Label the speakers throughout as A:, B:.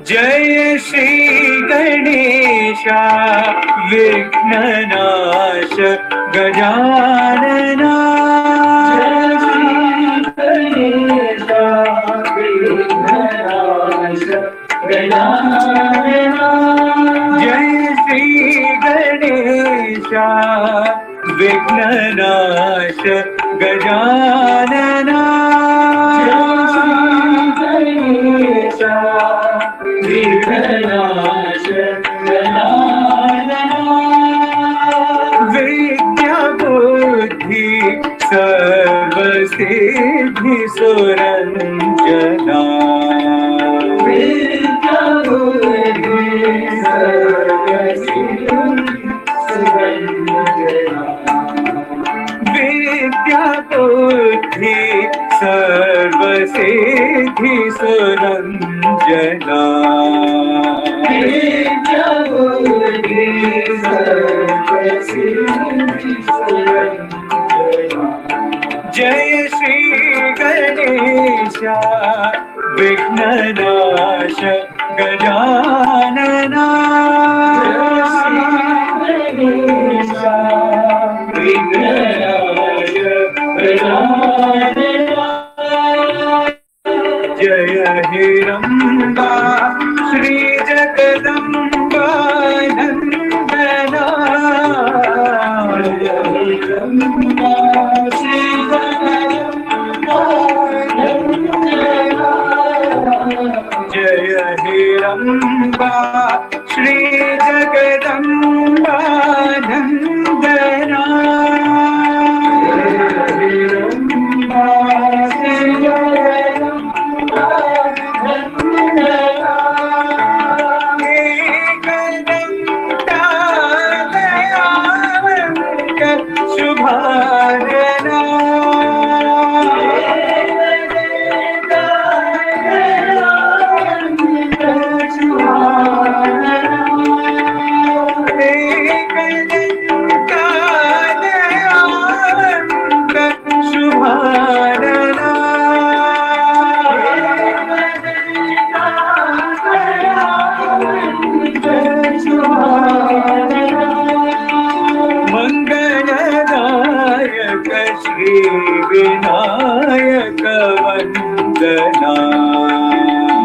A: जय श्री गणेशा विघ्ननाश गजानना। जय श्री गणेशा विघ्ननाश गजानना। विद्या बुद्धि सर्वसिद्धि सुरंजना। विद्या बुद्धि विद्या बुद्धि सर्वसिद्धि सुरंजना। विद्या बुद्धि सर्वसिद्धि सुरंजना। जय श्री गणेशा विघ्ननाश गजानना। जय हिरंबा श्री जगदंबा नंदना। जय हिरंबा श्री जगदंबा नंदना। जय हिरंबा श्री जगदंबा नंदना। विनायक वंदना।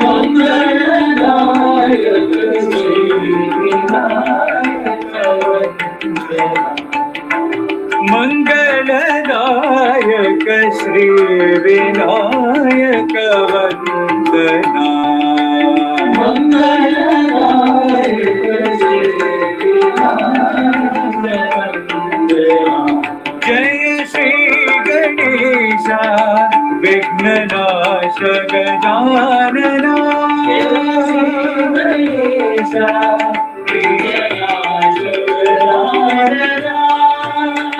A: मंगलदायक श्री विनायक वंदना। मंगलदायक श्री विनायक वंदना। मंगलदायक श्री विनायक वंदना। जय श्री गणेशा विघ्ननाश गजानना। गणेशा विघ्ननाश गजानना।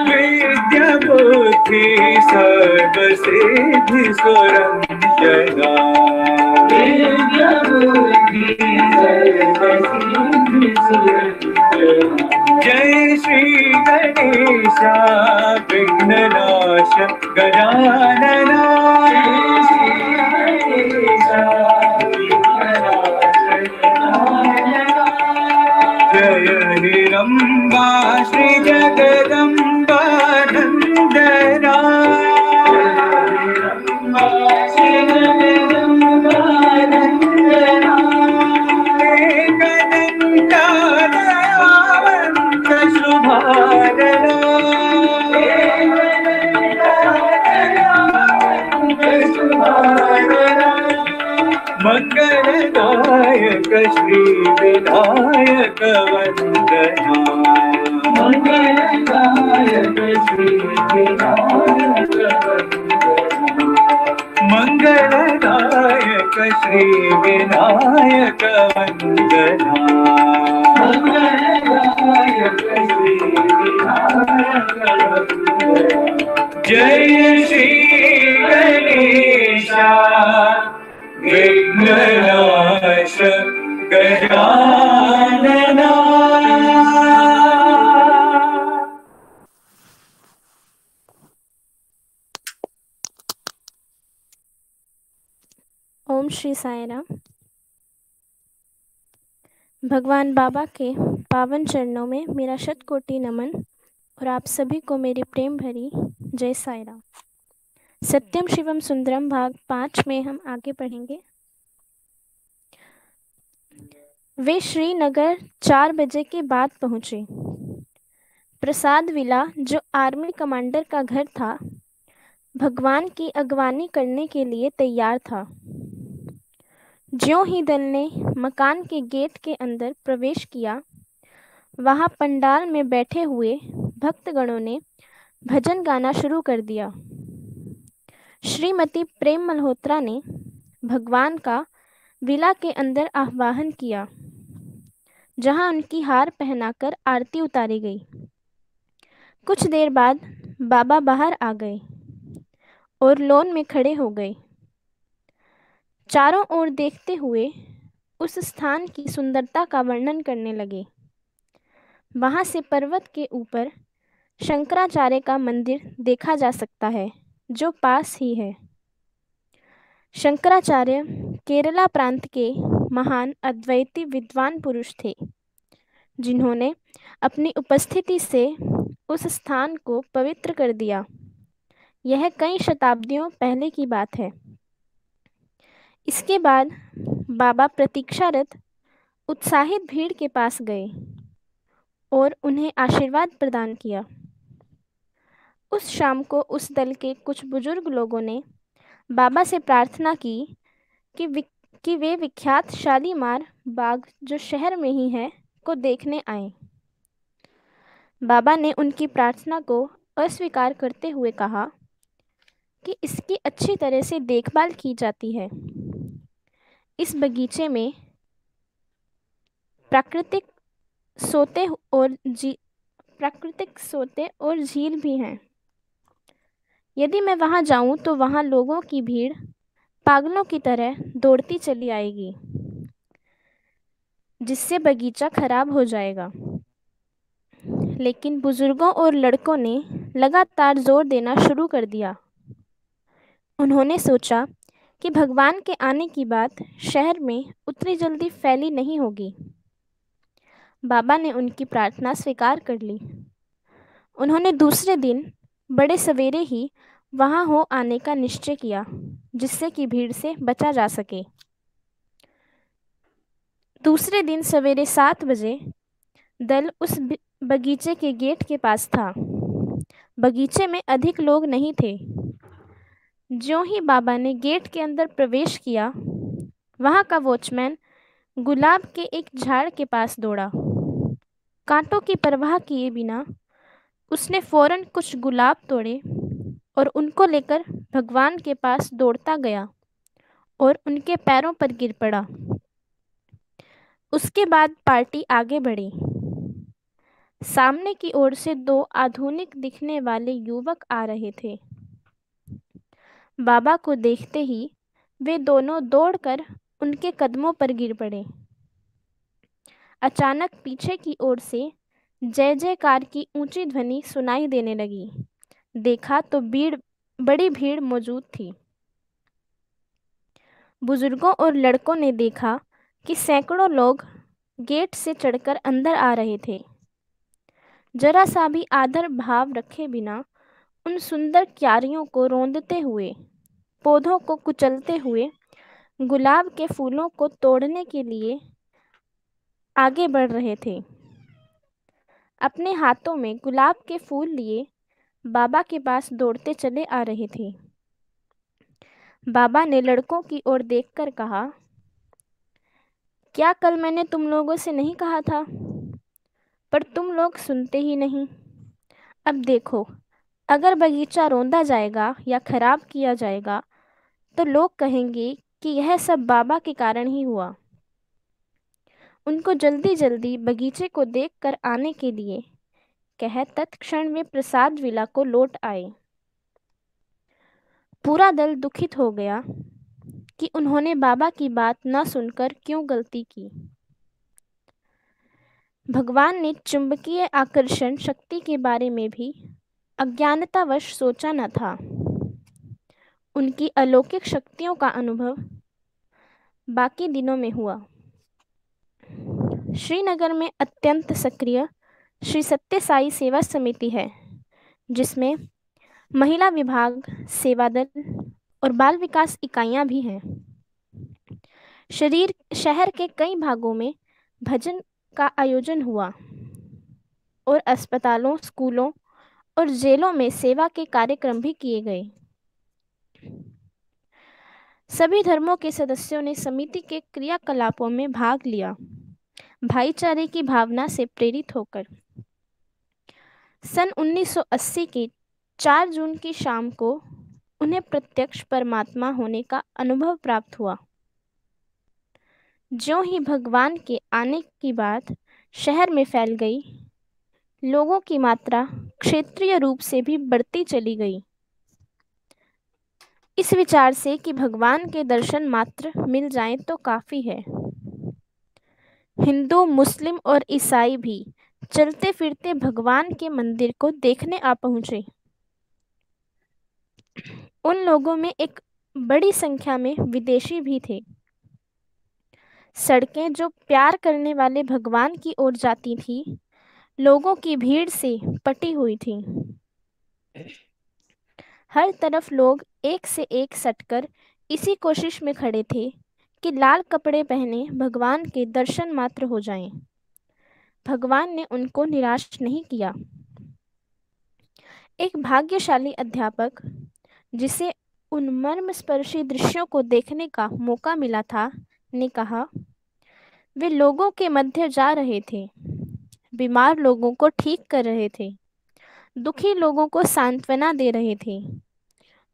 A: विद्या बुद्धि सर्वसिद्धि सुरंजना। विद्या बुद्धि सर्वसिद्धि सुरंजना। जय श्री गणेशा विघ्ननाश गजानना। जय हिरंबा श्री जगदंबा नंदना। श्री जगदंबा नंदना। एकदंता दयावंत शुभानना। मंगलदायक श्री विनायक वंदना। मंगलदायक श्री विनायक वंदना। मंगलदायक श्री विनायक वंदना। मंगलदायक श्री विनायक वंदना। जय श्री गणेशा विघ्ननाश गजानना।
B: ओम श्री साईराम। भगवान बाबा के पावन चरणों में मेरा शतकोटि नमन और आप सभी को मेरी प्रेम भरी जय साईं राम। सत्यम शिवम सुंदरम भाग 5 में हम आगे पढ़ेंगे। वे श्रीनगर 4 बजे के बाद पहुंचे। प्रसाद विला, जो आर्मी कमांडर का घर था, भगवान की अगवानी करने के लिए तैयार था। ज्यों ही दल ने मकान के गेट के अंदर प्रवेश किया, वहां पंडाल में बैठे हुए भक्तगणों ने भजन गाना शुरू कर दिया। श्रीमती प्रेम मल्होत्रा ने भगवान का विला के अंदर आह्वान किया, जहां उनकी हार पहनाकर आरती उतारी गई। कुछ देर बाद बाबा बाहर आ गए और लॉन में खड़े हो गए। चारों ओर देखते हुए उस स्थान की सुंदरता का वर्णन करने लगे। वहां से पर्वत के ऊपर शंकराचार्य का मंदिर देखा जा सकता है, जो पास ही है। शंकराचार्य केरला प्रांत के महान अद्वैती विद्वान पुरुष थे, जिन्होंने अपनी उपस्थिति से उस स्थान को पवित्र कर दिया। यह कई शताब्दियों पहले की बात है। इसके बाद बाबा प्रतीक्षारत उत्साहित भीड़ के पास गए और उन्हें आशीर्वाद प्रदान किया। उस शाम को उस दल के कुछ बुजुर्ग लोगों ने बाबा से प्रार्थना की कि वे विख्यात शालीमार बाग, जो शहर में ही है, को देखने आए। बाबा ने उनकी प्रार्थना को अस्वीकार करते हुए कहा कि इसकी अच्छी तरह से देखभाल की जाती है। इस बगीचे में प्राकृतिक सोते और झील भी हैं। यदि मैं वहां जाऊं तो वहां लोगों की भीड़ पागलों की तरह दौड़ती चली आएगी, जिससे बगीचा खराब हो जाएगा। लेकिन बुजुर्गों और लड़कों ने लगातार जोर देना शुरू कर दिया। उन्होंने सोचा कि भगवान के आने की बात शहर में उतनी जल्दी फैली नहीं होगी। बाबा ने उनकी प्रार्थना स्वीकार कर ली। उन्होंने दूसरे दिन बड़े सवेरे ही वहां हो आने का निश्चय किया, जिससे कि भीड़ से बचा जा सके। दूसरे दिन सवेरे 7 बजे दल उस बगीचे के गेट के पास था। बगीचे में अधिक लोग नहीं थे। ज्यों ही बाबा ने गेट के अंदर प्रवेश किया, वहां का वॉचमैन गुलाब के एक झाड़ के पास दौड़ा। कांटों की परवाह किए बिना उसने फौरन कुछ गुलाब तोड़े और उनको लेकर भगवान के पास दौड़ता गया और उनके पैरों पर गिर पड़ा। उसके बाद पार्टी आगे बढ़ी। सामने की ओर से 2 आधुनिक दिखने वाले युवक आ रहे थे। बाबा को देखते ही वे दोनों दौड़कर उनके कदमों पर गिर पड़े। अचानक पीछे की ओर से जय जयकार की ऊंची ध्वनि सुनाई देने लगी। देखा तो बड़ी भीड़ मौजूद थी। बुजुर्गों और लड़कों ने देखा कि सैकड़ों लोग गेट से चढ़कर अंदर आ रहे थे। जरा सा भी आदर भाव रखे बिना उन सुंदर क्यारियों को रौंदते हुए, पौधों को कुचलते हुए, गुलाब के फूलों को तोड़ने के लिए आगे बढ़ रहे थे। अपने हाथों में गुलाब के फूल लिए बाबा के पास दौड़ते चले आ रहे थे। बाबा ने लड़कों की ओर देखकर कहा, क्या कल मैंने तुम लोगों से नहीं कहा था? पर तुम लोग सुनते ही नहीं। अब देखो, अगर बगीचा रौंदा जाएगा या खराब किया जाएगा तो लोग कहेंगे कि यह सब बाबा के कारण ही हुआ। उनको जल्दी जल्दी बगीचे को देखकर आने के लिए कह तत्क्षण वे प्रसाद विला को लौट आए। पूरा दल दुखित हो गया कि उन्होंने बाबा की बात न सुनकर क्यों गलती की। भगवान ने चुंबकीय आकर्षण शक्ति के बारे में भी अज्ञानतावश सोचा न था। उनकी अलौकिक शक्तियों का अनुभव बाकी दिनों में हुआ। श्रीनगर में अत्यंत सक्रिय श्री सत्य साई सेवा समिति है, जिसमें महिला विभाग, सेवा दल और बाल विकास इकाइयां भी हैं। शहर के कई भागों में भजन का आयोजन हुआ और अस्पतालों, स्कूलों और जेलों में सेवा के कार्यक्रम भी किए गए। सभी धर्मों के सदस्यों ने समिति के क्रियाकलापों में भाग लिया, भाईचारे की भावना से प्रेरित होकर। सन 1980 के 4 जून की शाम को उन्हें प्रत्यक्ष परमात्मा होने का अनुभव प्राप्त हुआ। ज्यों ही भगवान के आने की बात शहर में फैल गई, लोगों की मात्रा क्षेत्रीय रूप से भी बढ़ती चली गई। इस विचार से कि भगवान के दर्शन मात्र मिल जाएं तो काफ़ी है, हिंदू, मुस्लिम और ईसाई भी चलते फिरते भगवान के मंदिर को देखने आ पहुंचे। उन लोगों में एक बड़ी संख्या में विदेशी भी थे। सड़कें जो प्यार करने वाले भगवान की ओर जाती थी, लोगों की भीड़ से पटी हुई थी। हर तरफ लोग एक से एक सटकर इसी कोशिश में खड़े थे कि लाल कपड़े पहने भगवान के दर्शन मात्र हो जाएं। भगवान ने उनको निराश नहीं किया। एक भाग्यशाली अध्यापक, जिसे उन मर्मस्पर्शी दृश्यों को देखने का मौका मिला था, ने कहा, वे लोगों के मध्य जा रहे थे, बीमार लोगों को ठीक कर रहे थे, दुखी लोगों को सांत्वना दे रहे थे,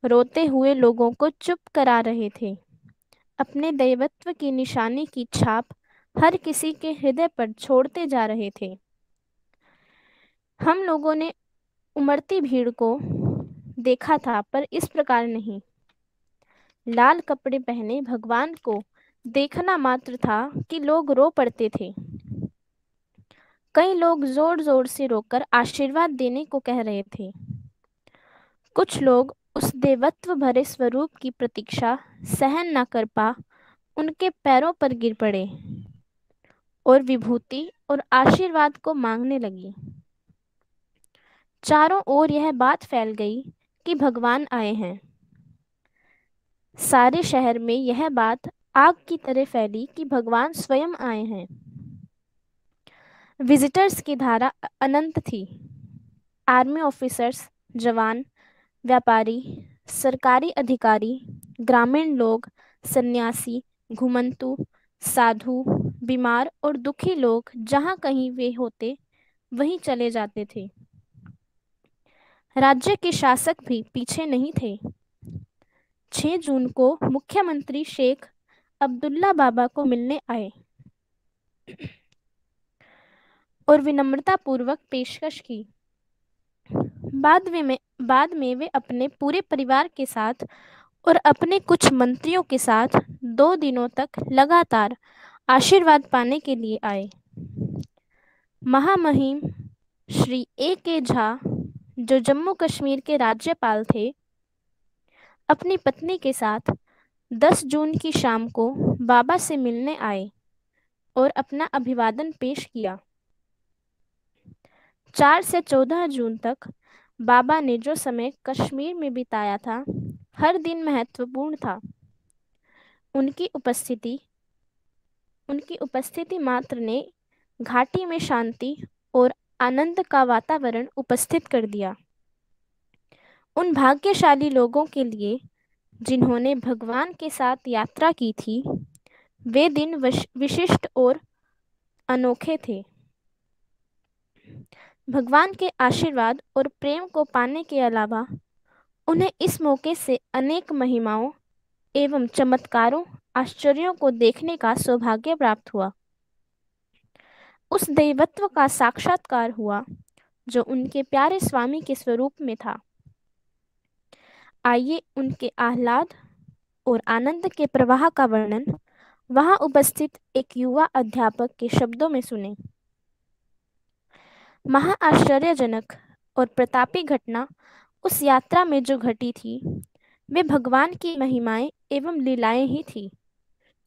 B: रोते हुए लोगों को चुप करा रहे थे। अपने दैवत्व की निशानी की छाप हर किसी के हृदय पर छोड़ते जा रहे थे। हम लोगों ने उमड़ती भीड़ को देखा था, पर इस प्रकार नहीं। लाल कपड़े पहने भगवान को देखना मात्र था कि लोग रो पड़ते थे। कई लोग जोर जोर से रोकर आशीर्वाद देने को कह रहे थे। कुछ लोग उस देवत्व भरे स्वरूप की प्रतीक्षा सहन न कर पा उनके पैरों पर गिर पड़े और विभूति और आशीर्वाद को मांगने लगी। चारों ओर यह बात फैल गई कि भगवान आए हैं। सारे शहर में यह बात आग की तरह फैली कि भगवान स्वयं आए हैं। विजिटर्स की धारा अनंत थी। आर्मी ऑफिसर्स, जवान, व्यापारी, सरकारी अधिकारी, ग्रामीण लोग, सन्यासी, घुमंतु, साधु, बीमार और दुखी लोग जहाँ कहीं वे होते वहीं चले जाते थे। राज्य के शासक भी पीछे नहीं थे। 6 जून को मुख्यमंत्री शेख अब्दुल्ला बाबा को मिलने आए और विनम्रता पूर्वक पेशकश की। बाद में वे अपने पूरे परिवार के साथ और अपने कुछ मंत्रियों के साथ 2 दिनों तक लगातार आशीर्वाद पाने के लिए आए। महामहिम श्री A.K. झा, जो जम्मू कश्मीर के राज्यपाल थे, अपनी पत्नी के साथ 10 जून की शाम को बाबा से मिलने आए और अपना अभिवादन पेश किया। 4 से 14 जून तक बाबा ने जो समय कश्मीर में बिताया था, हर दिन महत्वपूर्ण था। उनकी उपस्थिति मात्र ने घाटी में शांति और आनंद का वातावरण उपस्थित कर दिया। उन भाग्यशाली लोगों के लिए जिन्होंने भगवान के साथ यात्रा की थी, वे दिन विशिष्ट और अनोखे थे। भगवान के आशीर्वाद और प्रेम को पाने के अलावा उन्हें इस मौके से अनेक महिमाओं एवं चमत्कारों, आश्चर्यों को देखने का सौभाग्य प्राप्त हुआ। उस दैवत्व का साक्षात्कार हुआ जो उनके प्यारे स्वामी के स्वरूप में था। आइए उनके आह्लाद और आनंद के प्रवाह का वर्णन वहां उपस्थित एक युवा अध्यापक के शब्दों में सुने। महा आश्चर्यजनक और प्रतापी घटना उस यात्रा में जो घटी थी, वे भगवान की महिमाएं एवं लीलाएं ही थी,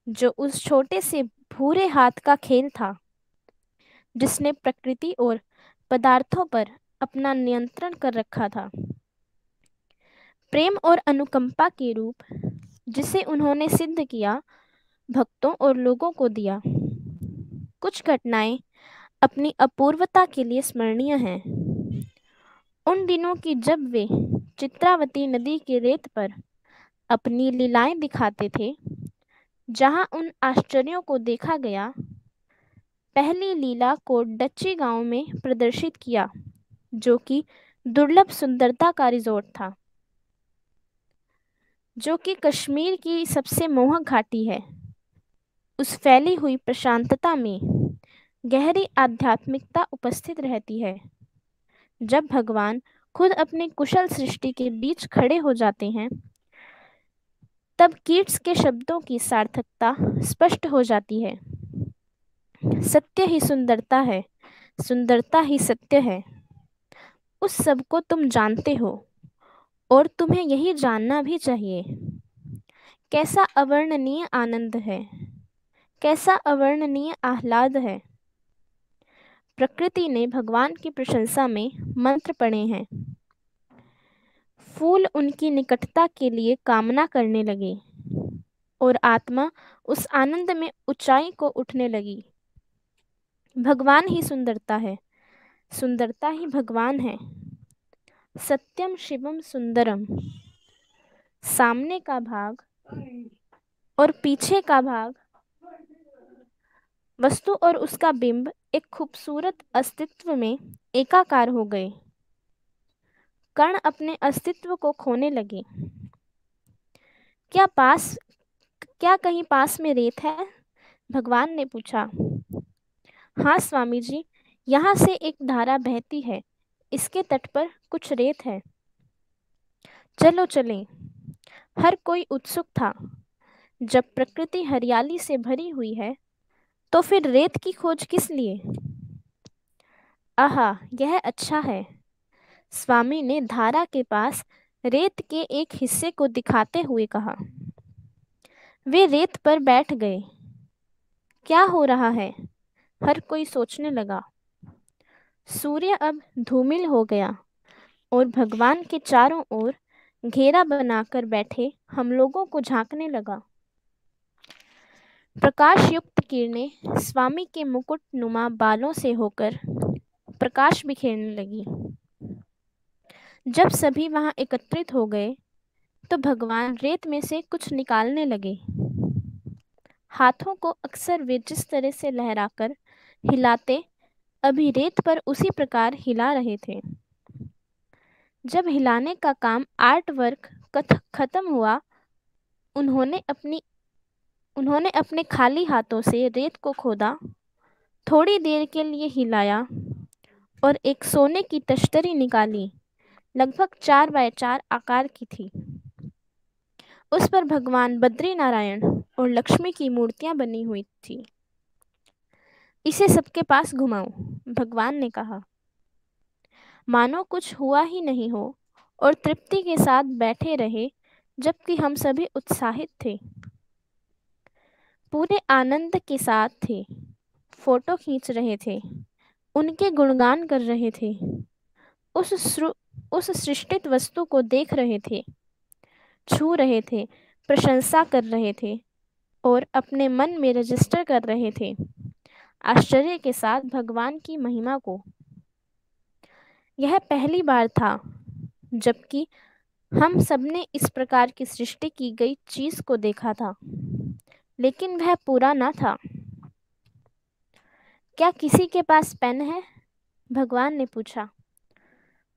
B: जो उस छोटे से भूरे हाथ का खेल था। जिसने प्रकृति और पदार्थों पर अपना नियंत्रण कर रखा था। प्रेम और अनुकंपा के रूप जिसे उन्होंने सिद्ध किया, भक्तों और लोगों को दिया। कुछ घटनाएं अपनी अपूर्वता के लिए स्मरणीय हैं। उन दिनों की जब वे चित्रावती नदी के रेत पर अपनी लीलाएं दिखाते थे, जहां उन आश्चर्यों को देखा गया। पहली लीला को डच्ची गांव में प्रदर्शित किया, जो कि दुर्लभ सुंदरता का रिजॉर्ट था, जो कि कश्मीर की सबसे मोहक घाटी है। उस फैली हुई प्रशांतता में गहरी आध्यात्मिकता उपस्थित रहती है। जब भगवान खुद अपनी कुशल सृष्टि के बीच खड़े हो जाते हैं, तब कीट्स के शब्दों की सार्थकता स्पष्ट हो जाती है। सत्य ही सुंदरता है, सुंदरता ही सत्य है। उस सब को तुम जानते हो और तुम्हें यही जानना भी चाहिए। कैसा अवर्णनीय आनंद है, कैसा अवर्णनीय आह्लाद है। प्रकृति ने भगवान की प्रशंसा में मंत्र पढ़े हैं। फूल उनकी निकटता के लिए कामना करने लगे और आत्मा उस आनंद में ऊंचाई को उठने लगी। भगवान ही सुंदरता है, सुंदरता ही भगवान है। सत्यम शिवम सुंदरम। सामने का भाग और पीछे का भाग, वस्तु और उसका बिंब एक खूबसूरत अस्तित्व में एकाकार हो गए। कण अपने अस्तित्व को खोने लगे। क्या कहीं पास में रेत है? भगवान ने पूछा। हाँ स्वामी जी, यहाँ से एक धारा बहती है। इसके तट पर कुछ रेत है। चलो चलें। हर कोई उत्सुक था। जब प्रकृति हरियाली से भरी हुई है, तो फिर रेत की खोज किस लिए? आहा, यह अच्छा है। स्वामी ने धारा के पास रेत के एक हिस्से को दिखाते हुए कहा। वे रेत पर बैठ गए। क्या हो रहा है? हर कोई सोचने लगा। सूर्य अब धूमिल हो गया और भगवान के चारों ओर घेरा बनाकर बैठे हम लोगों को झांकने लगा। प्रकाश युक्त किरणें स्वामी के मुकुट नुमा बालों से होकर प्रकाश बिखेरने लगी। जब सभी वहां एकत्रित हो गए, तो भगवान रेत में से कुछ निकालने लगे। हाथों को अक्सर वे जिस तरह से लहराकर हिलाते, अभी रेत पर उसी प्रकार हिला रहे थे। जब हिलाने का काम आर्ट वर्क खत्म हुआ, उन्होंने अपने खाली हाथों से रेत को खोदा, थोड़ी देर के लिए हिलाया और एक सोने की तश्तरी निकाली। लगभग 4 बाय 4 आकार की थी। उस पर भगवान बद्री नारायण और लक्ष्मी की मूर्तियां बनी हुई थी। इसे सबके पास घुमाओ, भगवान ने कहा। मानो कुछ हुआ ही नहीं हो और तृप्ति के साथ बैठे रहे, जबकि हम सभी उत्साहित थे, पूरे आनंद के साथ थे। फोटो खींच रहे थे, उनके गुणगान कर रहे थे, उस सृष्टित वस्तु को देख रहे थे, छू रहे थे, प्रशंसा कर रहे थे और अपने मन में रजिस्टर कर रहे थे आश्चर्य के साथ भगवान की महिमा को। यह पहली बार था जबकि हम सबने इस प्रकार की सृष्टि की गई चीज को देखा था, लेकिन वह पूरा न था। क्या किसी के पास पेन है? भगवान ने पूछा।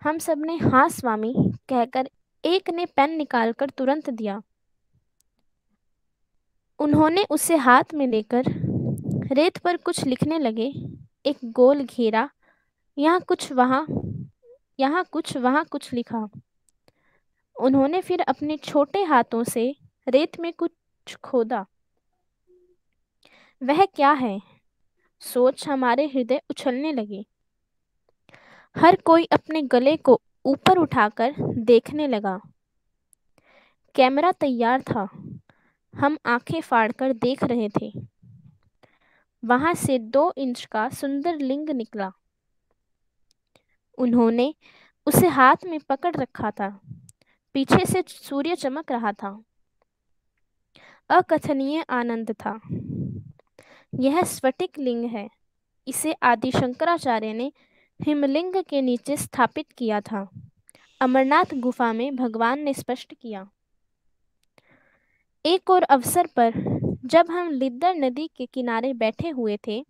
B: हम सबने हाँ स्वामी कहकर एक ने पेन निकालकर तुरंत दिया। उन्होंने उसे हाथ में लेकर रेत पर कुछ लिखने लगे। एक गोल घेरा, यहाँ कुछ वहाँ कुछ लिखा। उन्होंने फिर अपने छोटे हाथों से रेत में कुछ खोदा। वह क्या है? सोच हमारे हृदय उछलने लगे। हर कोई अपने गले को ऊपर उठाकर देखने लगा। कैमरा तैयार था। हम आंखें फाड़कर देख रहे थे। वहां से 2 इंच का सुंदर लिंग निकला। उन्होंने उसे हाथ में पकड़ रखा था। पीछे से सूर्य चमक रहा था। अकथनीय आनंद था। यह स्फटिक लिंग है। इसे आदि शंकराचार्य ने हिमलिंग के नीचे स्थापित किया था। अमरनाथ गुफा में भगवान ने स्पष्ट किया। एक और अवसर पर जब हम लिद्दर नदी के किनारे बैठे हुए थे,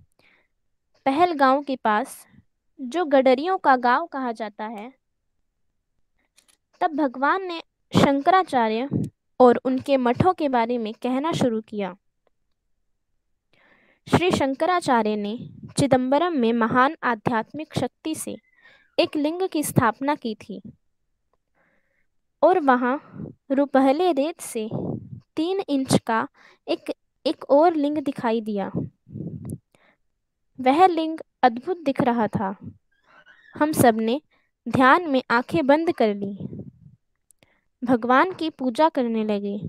B: पहलगांव के पास, जो गडरियों का गांव कहा जाता है, तब भगवान ने शंकराचार्य और उनके मठों के बारे में कहना शुरू किया। श्री शंकराचार्य ने चिदंबरम में महान आध्यात्मिक शक्ति से एक लिंग की स्थापना की थी और वहां रुपहले रेत से 3 इंच का एक और लिंग दिखाई दिया। वह लिंग अद्भुत दिख रहा था। हम सब ने ध्यान में आंखें बंद कर ली। भगवान की पूजा करने लगे,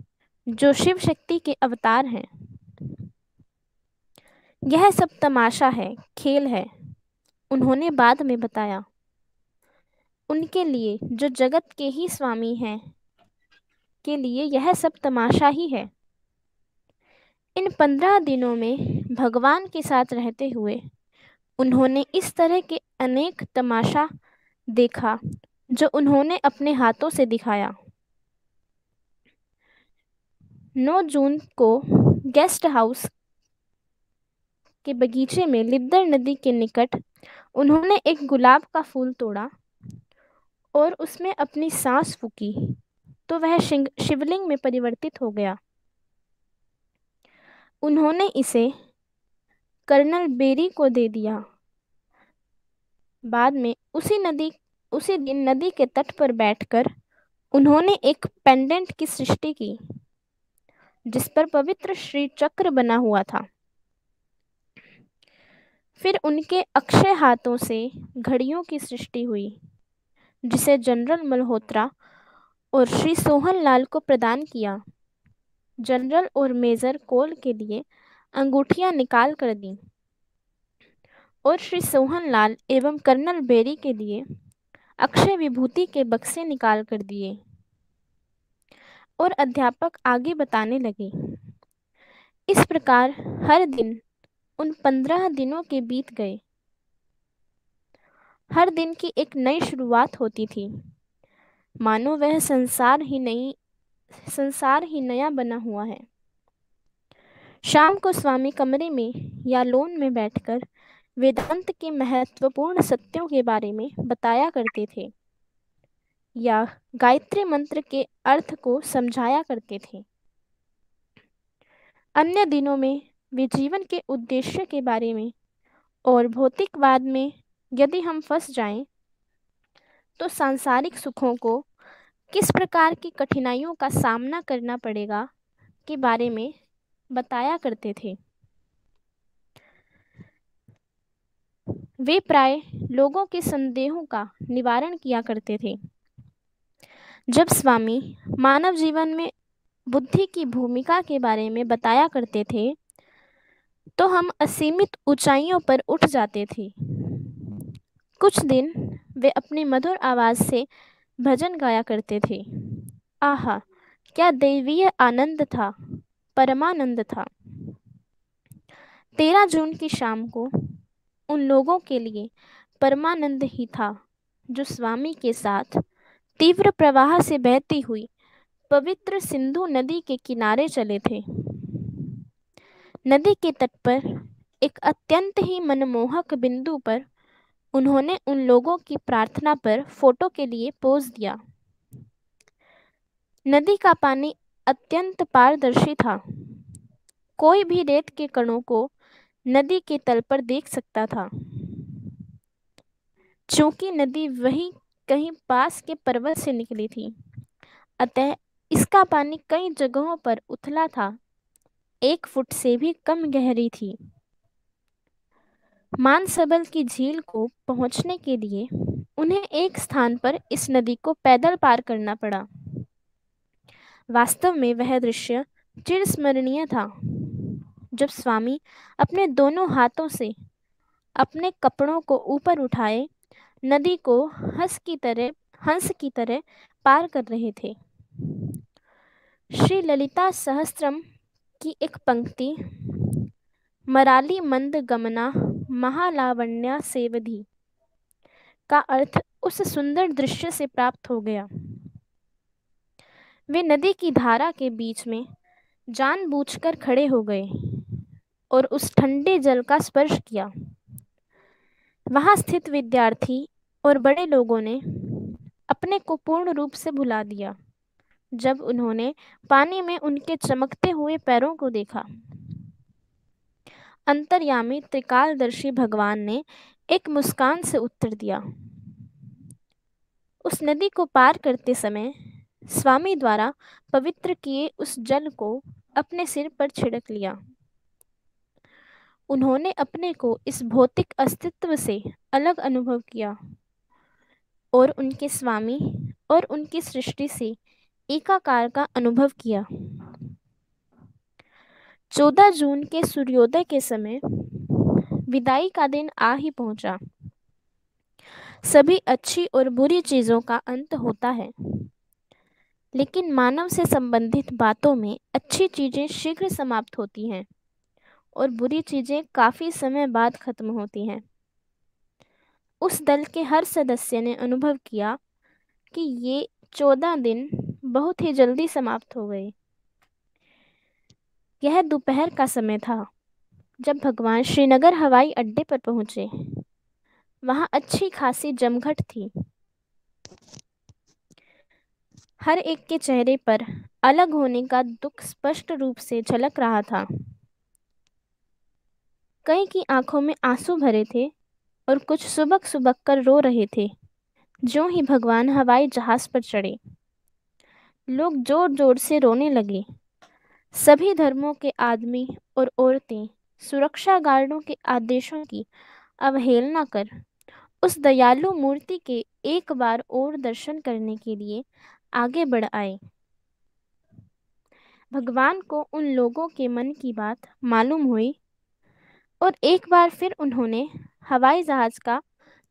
B: जो शिव शक्ति के अवतार हैं। यह सब तमाशा है, खेल है, उन्होंने बाद में बताया। उनके लिए, जो जगत के ही स्वामी हैं, के लिए यह सब तमाशा ही है। इन 15 दिनों में भगवान के साथ रहते हुए उन्होंने इस तरह के अनेक तमाशा देखा जो उन्होंने अपने हाथों से दिखाया। 9 जून को गेस्ट हाउस के बगीचे में लिद्दर नदी के निकट उन्होंने एक गुलाब का फूल तोड़ा और उसमें अपनी सांस फूकी तो वह शिवलिंग में परिवर्तित हो गया। उन्होंने इसे कर्नल बेरी को दे दिया। बाद में उसी दिन नदी के तट पर बैठकर उन्होंने एक पेंडेंट की सृष्टि की जिस पर पवित्र श्री चक्र बना हुआ था। फिर उनके अक्षय हाथों से घड़ियों की सृष्टि हुई जिसे जनरल मल्होत्रा और श्री सोहन लाल को प्रदान किया। जनरल और मेजर कोल के लिए अंगूठियां निकाल कर दी और श्री सोहन लाल एवं कर्नल बेरी के लिए अक्षय विभूति के बक्से निकाल कर दिए। और अध्यापक आगे बताने लगे। इस प्रकार हर दिन उन 15 दिनों के बीत गए। हर दिन की एक नई शुरुआत होती थी, मानो वह संसार ही नया बना हुआ है। शाम को स्वामी कमरे में या लॉन में बैठकर वेदांत के महत्वपूर्ण सत्यों के बारे में बताया करते थे या गायत्री मंत्र के अर्थ को समझाया करते थे। अन्य दिनों में वे जीवन के उद्देश्य के बारे में और भौतिकवाद में यदि हम फंस जाएं, तो सांसारिक सुखों को किस प्रकार की कठिनाइयों का सामना करना पड़ेगा के बारे में बताया करते थे। वे प्राय लोगों के संदेहों का निवारण किया करते थे। जब स्वामी मानव जीवन में बुद्धि की भूमिका के बारे में बताया करते थे, तो हम असीमित ऊंचाइयों पर उठ जाते थे। कुछ दिन वे अपनी मधुर आवाज से भजन गाया करते थे। आहा, क्या दैवीय आनंद था, परमानंद था। 13 जून की शाम को उन लोगों के लिए परमानंद ही था जो स्वामी के साथ तीव्र प्रवाह से बहती हुई पवित्र सिंधु नदी के किनारे चले थे। नदी के तट पर एक अत्यंत ही मनमोहक बिंदु पर उन्होंने उन लोगों की प्रार्थना पर फोटो के लिए पोज दिया। नदी का पानी अत्यंत पारदर्शी था। कोई भी रेत के कणों को नदी के तल पर देख सकता था। चूंकि नदी वही कहीं पास के पर्वत से निकली थी, अतः इसका पानी कई जगहों पर उथला था, 1 फुट से भी कम गहरी थी। मानसबल की झील को पहुंचने के लिए उन्हें एक स्थान पर इस नदी को पैदल पार करना पड़ा। वास्तव में वह दृश्य चिरस्मरणीय था। जब स्वामी अपने दोनों हाथों से अपने कपड़ों को ऊपर उठाए नदी को हंस की तरह पार कर रहे थे। श्री ललिता सहस्त्रम की एक पंक्ति मराली मंद गमना महालावण्या सेवधी का अर्थ उस सुंदर दृश्य से प्राप्त हो गया। वे नदी की धारा के बीच में जानबूझकर खड़े हो गए और उस ठंडे जल का स्पर्श किया। वहां स्थित विद्यार्थी और बड़े लोगों ने अपने को पूर्ण रूप से भुला दिया जब उन्होंने पानी में उनके चमकते हुए पैरों को देखा। अंतर्यामी त्रिकालदर्शी भगवान ने एक मुस्कान से उत्तर दिया। उस नदी को पार करते समय स्वामी द्वारा पवित्र किए उस जल को अपने सिर पर छिड़क लिया। उन्होंने अपने को इस भौतिक अस्तित्व से अलग अनुभव किया और उनके स्वामी और उनकी सृष्टि से एकाकार का अनुभव किया। 14 जून के सूर्योदय के समय विदाई का दिन आ ही पहुंचा। सभी अच्छी और बुरी चीजों का अंत होता है, लेकिन मानव से संबंधित बातों में अच्छी चीजें शीघ्र समाप्त होती हैं और बुरी चीजें काफी समय बाद खत्म होती हैं। उस दल के हर सदस्य ने अनुभव किया कि ये 14 दिन बहुत ही जल्दी समाप्त हो गए। यह दोपहर का समय था जब भगवान श्रीनगर हवाई अड्डे पर पहुंचे। वहां अच्छी खासी जमघट थी। हर एक के चेहरे पर अलग होने का दुख स्पष्ट रूप से झलक रहा था। कई की आंखों में आंसू भरे थे और कुछ सुबक सुबक कर रो रहे थे। ज्यों ही भगवान हवाई जहाज पर चढ़े, लोग जोर जोर से रोने लगे। सभी धर्मों के आदमी और औरतें सुरक्षा गार्डों के आदेशों की अवहेलना कर उस दयालु मूर्ति के एक बार और दर्शन करने के लिए आगे बढ़ आए। भगवान को उन लोगों के मन की बात मालूम हुई और एक बार फिर उन्होंने हवाई जहाज का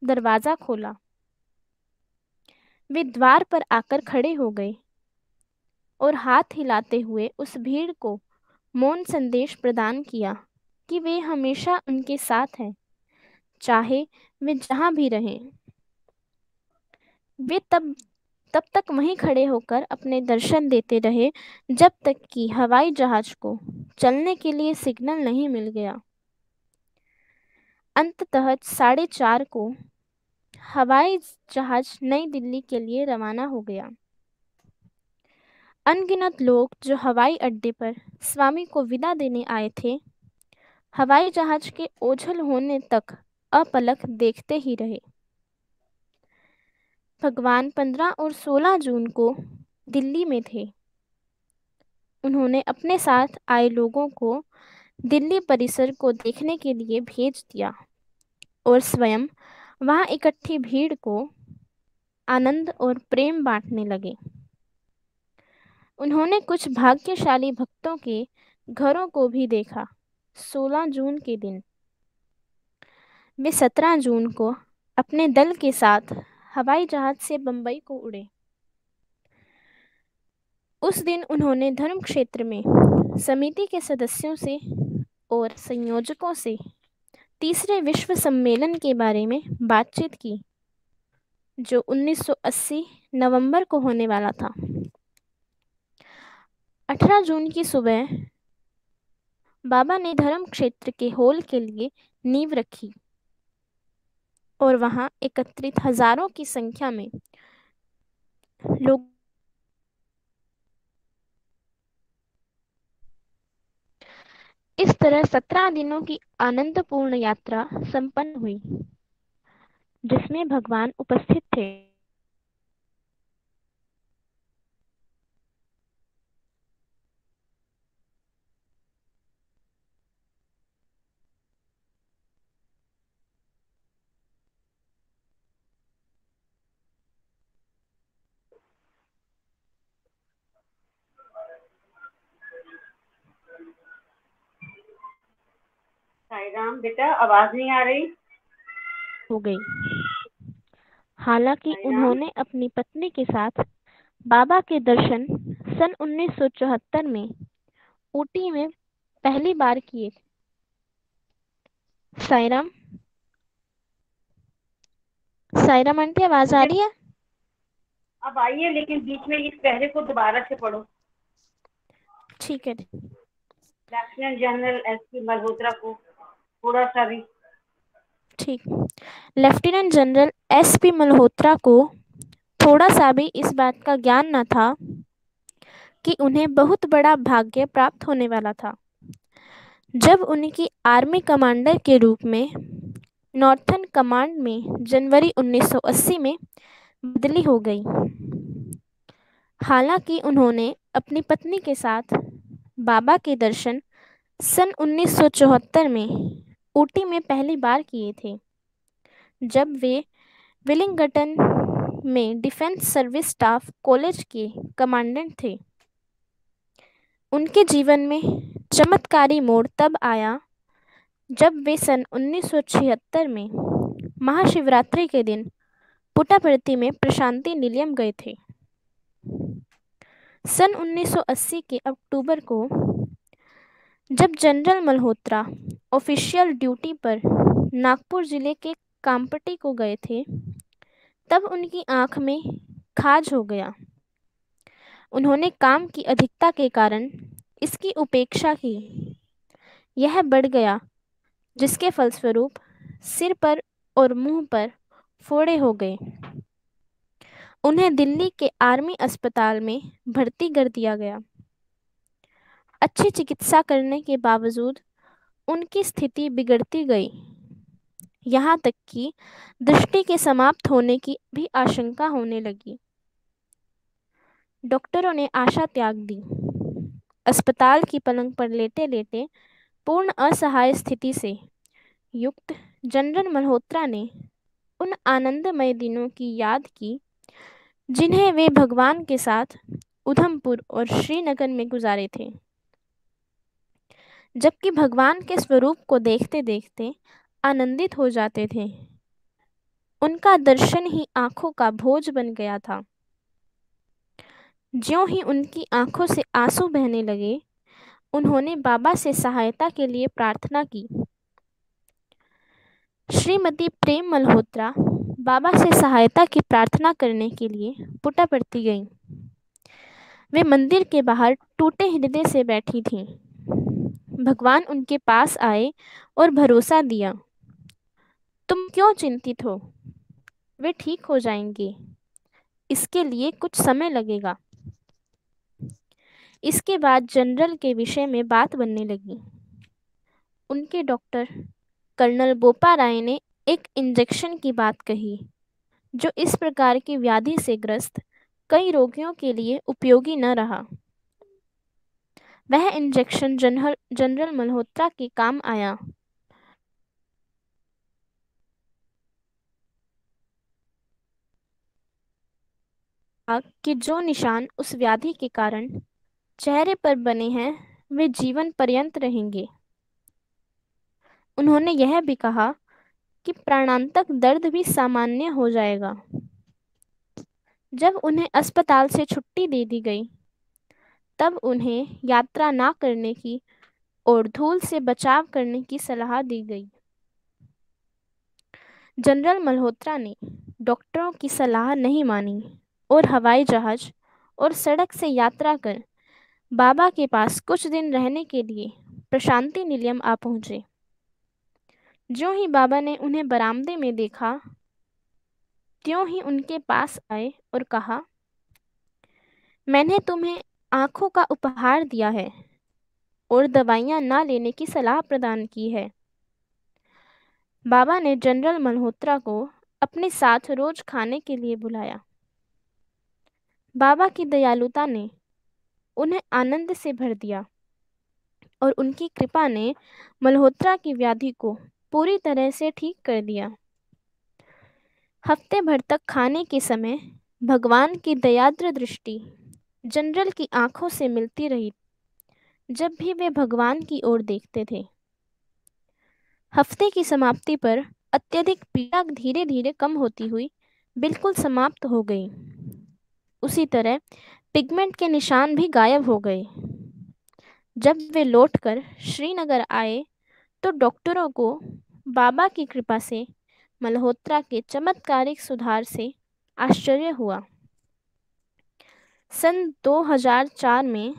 B: दरवाजा खोला। वे द्वार पर आकर खड़े हो गए और हाथ हिलाते हुए उस भीड़ को मौन संदेश प्रदान किया कि वे हमेशा उनके साथ हैं, चाहे वे जहां भी रहें। वे तब तब तक वहीं खड़े होकर अपने दर्शन देते रहे जब तक कि हवाई जहाज को चलने के लिए सिग्नल नहीं मिल गया। अंततः 4:30 को हवाई जहाज नई दिल्ली के लिए रवाना हो गया। अनगिनत लोग जो हवाई अड्डे पर स्वामी को विदा देने आए थे, हवाई जहाज के ओझल होने तक अपलक देखते ही रहे। भगवान 15 और 16 जून को दिल्ली में थे। उन्होंने अपने साथ आए लोगों को दिल्ली परिसर को देखने के लिए भेज दिया और स्वयं वहां इकट्ठी भीड़ को आनंद और प्रेम बांटने लगे। उन्होंने कुछ भाग्यशाली भक्तों के घरों को भी देखा। 16 जून के दिन वे 17 जून को अपने दल के साथ हवाई जहाज से बंबई को उड़े। उस दिन उन्होंने धर्म क्षेत्र में समिति के सदस्यों से और संयोजकों से तीसरे विश्व सम्मेलन के बारे में बातचीत की, जो 1980 नवंबर को होने वाला था। 18 जून की सुबह बाबा ने धर्म क्षेत्र के हॉल के लिए नींव रखी और वहां एकत्रित हजारों की संख्या में लोग इस तरह 17 दिनों की आनंदपूर्ण यात्रा संपन्न हुई, जिसमें भगवान उपस्थित थे।
C: साई राम बेटा, आवाज नहीं आ रही।
B: हो गई। हालांकि
C: साई राम।
B: उन्होंने अपनी पत्नी के साथ बाबा के दर्शन सन 1974 में ऊटी में पहली बार किए थे। साईराम, साईराम आंटी आवाज आ
C: मुझे
B: रही है?
C: अब आई है, लेकिन बीच में इस पहरे को दोबारा से पढ़ो।
B: ठीक है।
C: लेफ्टिनेंट जनरल एसपी मल्होत्रा को थोड़ा सा भी।
B: ठीक। लेफ्टिनेंट जनरल एसपी मल्होत्रा को थोड़ा सा भी इस बात का ज्ञान न था कि उन्हें बहुत बड़ा भाग्य प्राप्त होने वाला था जब उनकी आर्मी कमांडर के रूप में नॉर्थर्न कमांड में जनवरी 1980 में बदली हो गई। हालांकि उन्होंने अपनी पत्नी के साथ बाबा के दर्शन सन 1974 में ऊटी में पहली बार किए थे, जब वे विलिंगटन में डिफेंस सर्विस स्टाफ कॉलेज के कमांडेंट थे। उनके जीवन में चमत्कारी मोड़ तब आया जब वे सन 1976 में महाशिवरात्रि के दिन पुट्टापर्थी में प्रशांति निलयम गए थे। सन 1980 के अक्टूबर को जब जनरल मल्होत्रा ऑफिशियल ड्यूटी पर नागपुर जिले के कामपट्टी को गए थे, तब उनकी आंख में खाज हो गया। उन्होंने काम की अधिकता के कारण इसकी उपेक्षा की। यह बढ़ गया, जिसके फलस्वरूप सिर पर और मुंह पर फोड़े हो गए। उन्हें दिल्ली के आर्मी अस्पताल में भर्ती कर दिया गया। अच्छी चिकित्सा करने के बावजूद उनकी स्थिति बिगड़ती गई, यहाँ तक कि दृष्टि के समाप्त होने की भी आशंका होने लगी। डॉक्टरों ने आशा त्याग दी। अस्पताल की पलंग पर लेटे लेटे पूर्ण असहाय स्थिति से युक्त जनरल मल्होत्रा ने उन आनंदमय दिनों की याद की जिन्हें वे भगवान के साथ उधमपुर और श्रीनगर में गुजारे थे। जबकि भगवान के स्वरूप को देखते देखते आनंदित हो जाते थे, उनका दर्शन ही आंखों का भोज बन गया था। ज्यों ही उनकी आंखों से आंसू बहने लगे, उन्होंने बाबा से सहायता के लिए प्रार्थना की। श्रीमती प्रेम मल्होत्रा बाबा से सहायता की प्रार्थना करने के लिए पुट्टापर्थी गईं। वे मंदिर के बाहर टूटे हृदय से बैठी थीं। भगवान उनके पास आए और भरोसा दिया, तुम क्यों चिंतित हो? वे ठीक हो जाएंगे। इसके लिए कुछ समय लगेगा। इसके बाद जनरल के विषय में बात बनने लगी। उनके डॉक्टर कर्नल बोपा राय ने एक इंजेक्शन की बात कही, जो इस प्रकार की व्याधि से ग्रस्त कई रोगियों के लिए उपयोगी न रहा। वह इंजेक्शन जनरल मल्होत्रा के काम आया। कि जो निशान उस व्याधि के कारण चेहरे पर बने हैं, वे जीवन पर्यंत रहेंगे। उन्होंने यह भी कहा कि प्राणांतक दर्द भी सामान्य हो जाएगा। जब उन्हें अस्पताल से छुट्टी दे दी गई, तब उन्हें यात्रा ना करने की और धूल से बचाव करने की सलाह दी गई। जनरल मल्होत्रा ने डॉक्टरों की सलाह नहीं मानी और हवाई जहाज और सड़क से यात्रा कर बाबा के पास कुछ दिन रहने के लिए प्रशांति निलयम आ पहुंचे। ज्यों ही बाबा ने उन्हें बरामदे में देखा, त्यों ही उनके पास आए और कहा, मैंने तुम्हें आंखों का उपहार दिया है और दवाइयां ना लेने की सलाह प्रदान की है। बाबा ने जनरल मल्होत्रा को अपने साथ रोज खाने के लिए बुलाया। बाबा की दयालुता ने उन्हें आनंद से भर दिया और उनकी कृपा ने मल्होत्रा की व्याधि को पूरी तरह से ठीक कर दिया। हफ्ते भर तक खाने के समय भगवान की दयाद्र दृष्टि जनरल की आंखों से मिलती रही। जब भी वे भगवान की ओर देखते थे, हफ्ते की समाप्ति पर अत्यधिक पीड़ा धीरे धीरे कम होती हुई बिल्कुल समाप्त हो गई। उसी तरह पिगमेंट के निशान भी गायब हो गए। जब वे लौटकर श्रीनगर आए तो डॉक्टरों को बाबा की कृपा से मल्होत्रा के चमत्कारिक सुधार से आश्चर्य हुआ। सन 2004 में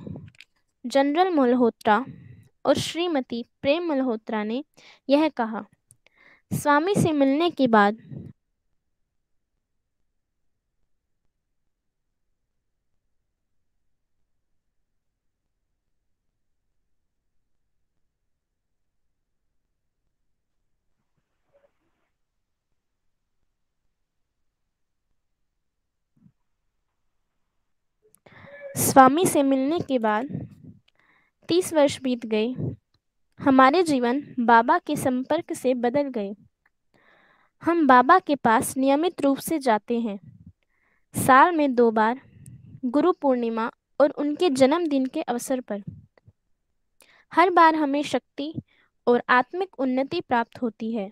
B: जनरल मल्होत्रा और श्रीमती प्रेम मल्होत्रा ने यह कहा, स्वामी से मिलने के बाद स्वामी से मिलने के बाद 30 वर्ष बीत गए। हमारे जीवन बाबा के संपर्क से बदल गए। हम बाबा के पास नियमित रूप से जाते हैं। साल में 2 बार, गुरु पूर्णिमा और उनके जन्मदिन के अवसर पर। हर बार हमें शक्ति और आत्मिक उन्नति प्राप्त होती है।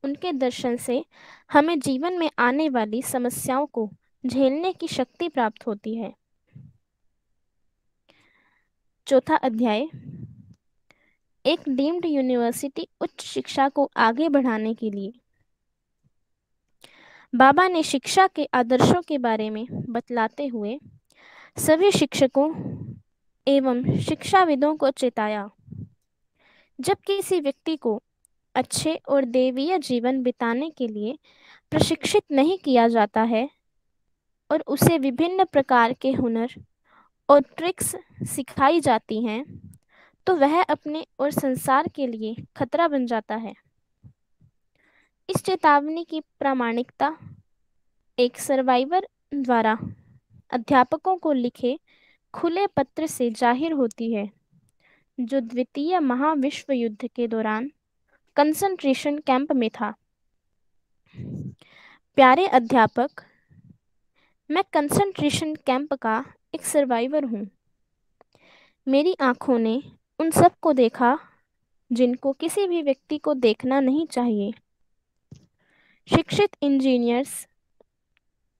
B: उनके दर्शन से हमें जीवन में आने वाली समस्याओं को झेलने की शक्ति प्राप्त होती है। चौथा अध्याय, एक डीम्ड यूनिवर्सिटी उच्च शिक्षा को आगे बढ़ाने के लिए। बाबा ने शिक्षा के आदर्शों के बारे में बतलाते हुए सभी शिक्षकों एवं शिक्षाविदों को चेताया, जब किसी व्यक्ति को अच्छे और देवीय जीवन बिताने के लिए प्रशिक्षित नहीं किया जाता है और उसे विभिन्न प्रकार के हुनर और ट्रिक्स सिखाई जाती हैं, तो वह अपने और संसार के लिए खतरा बन जाता है। इस चेतावनी की प्रामाणिकता एक सर्वाइवर द्वारा अध्यापकों को लिखे खुले पत्र से जाहिर होती है, जो द्वितीय महाविश्व युद्ध के दौरान कंसंट्रेशन कैंप में था। प्यारे अध्यापक, मैं कंसंट्रेशन कैंप का एक सर्वाइवर हूँ। मेरी आंखों ने उन सब को देखा जिनको किसी भी व्यक्ति को देखना नहीं चाहिए। शिक्षित इंजीनियर्स,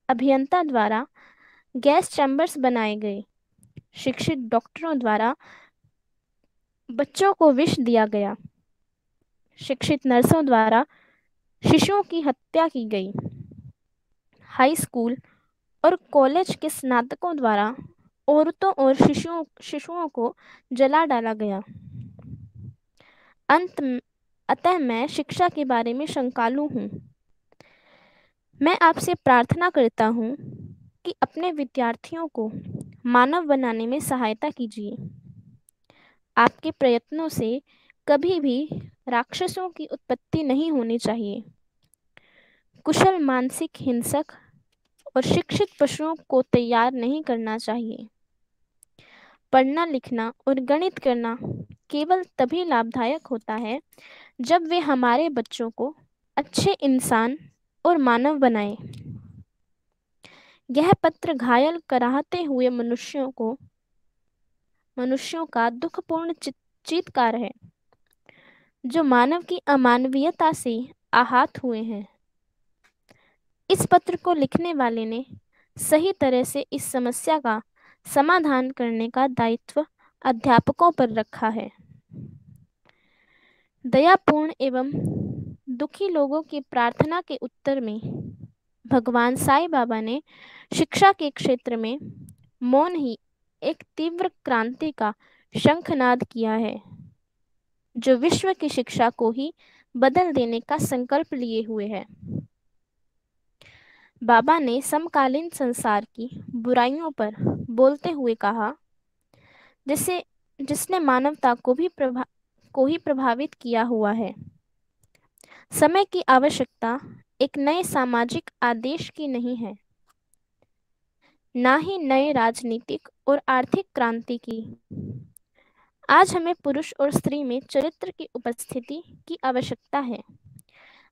B: अभियंता द्वारा गैस चैम्बर्स बनाए गए। शिक्षित डॉक्टरों द्वारा बच्चों को विष दिया गया। शिक्षित नर्सों द्वारा शिशुओं की हत्या की गई। हाई स्कूल और कॉलेज के स्नातकों द्वारा औरतों और शिशुओं को जला डाला गया। अतः मैं शिक्षा के बारे में शंकालु हूँ। मैं आपसे प्रार्थना करता हूँ कि अपने विद्यार्थियों को मानव बनाने में सहायता कीजिए। आपके प्रयत्नों से कभी भी राक्षसों की उत्पत्ति नहीं होनी चाहिए। कुशल मानसिक हिंसक और शिक्षित पशुओं को तैयार नहीं करना चाहिए। पढ़ना लिखना और गणित करना केवल तभी लाभदायक होता है जब वे हमारे बच्चों को अच्छे इंसान और मानव बनाए। यह पत्र घायल कराहते हुए मनुष्यों का दुखपूर्ण चीत्कार है, जो मानव की अमानवीयता से आहत हुए हैं। इस पत्र को लिखने वाले ने सही तरह से इस समस्या का समाधान करने का दायित्व अध्यापकों पर रखा है। दयापूर्ण एवं दुखी लोगों की प्रार्थना के उत्तर में भगवान साईं बाबा ने शिक्षा के क्षेत्र में मौन ही एक तीव्र क्रांति का शंखनाद किया है, जो विश्व की शिक्षा को ही बदल देने का संकल्प लिए हुए है। बाबा ने समकालीन संसार की बुराइयों पर बोलते हुए कहा, जिसने मानवता को ही प्रभावित किया हुआ है। समय की आवश्यकता एक नए सामाजिक आदेश की नहीं है, ना ही नए राजनीतिक और आर्थिक क्रांति की। आज हमें पुरुष और स्त्री में चरित्र की उपस्थिति की आवश्यकता है,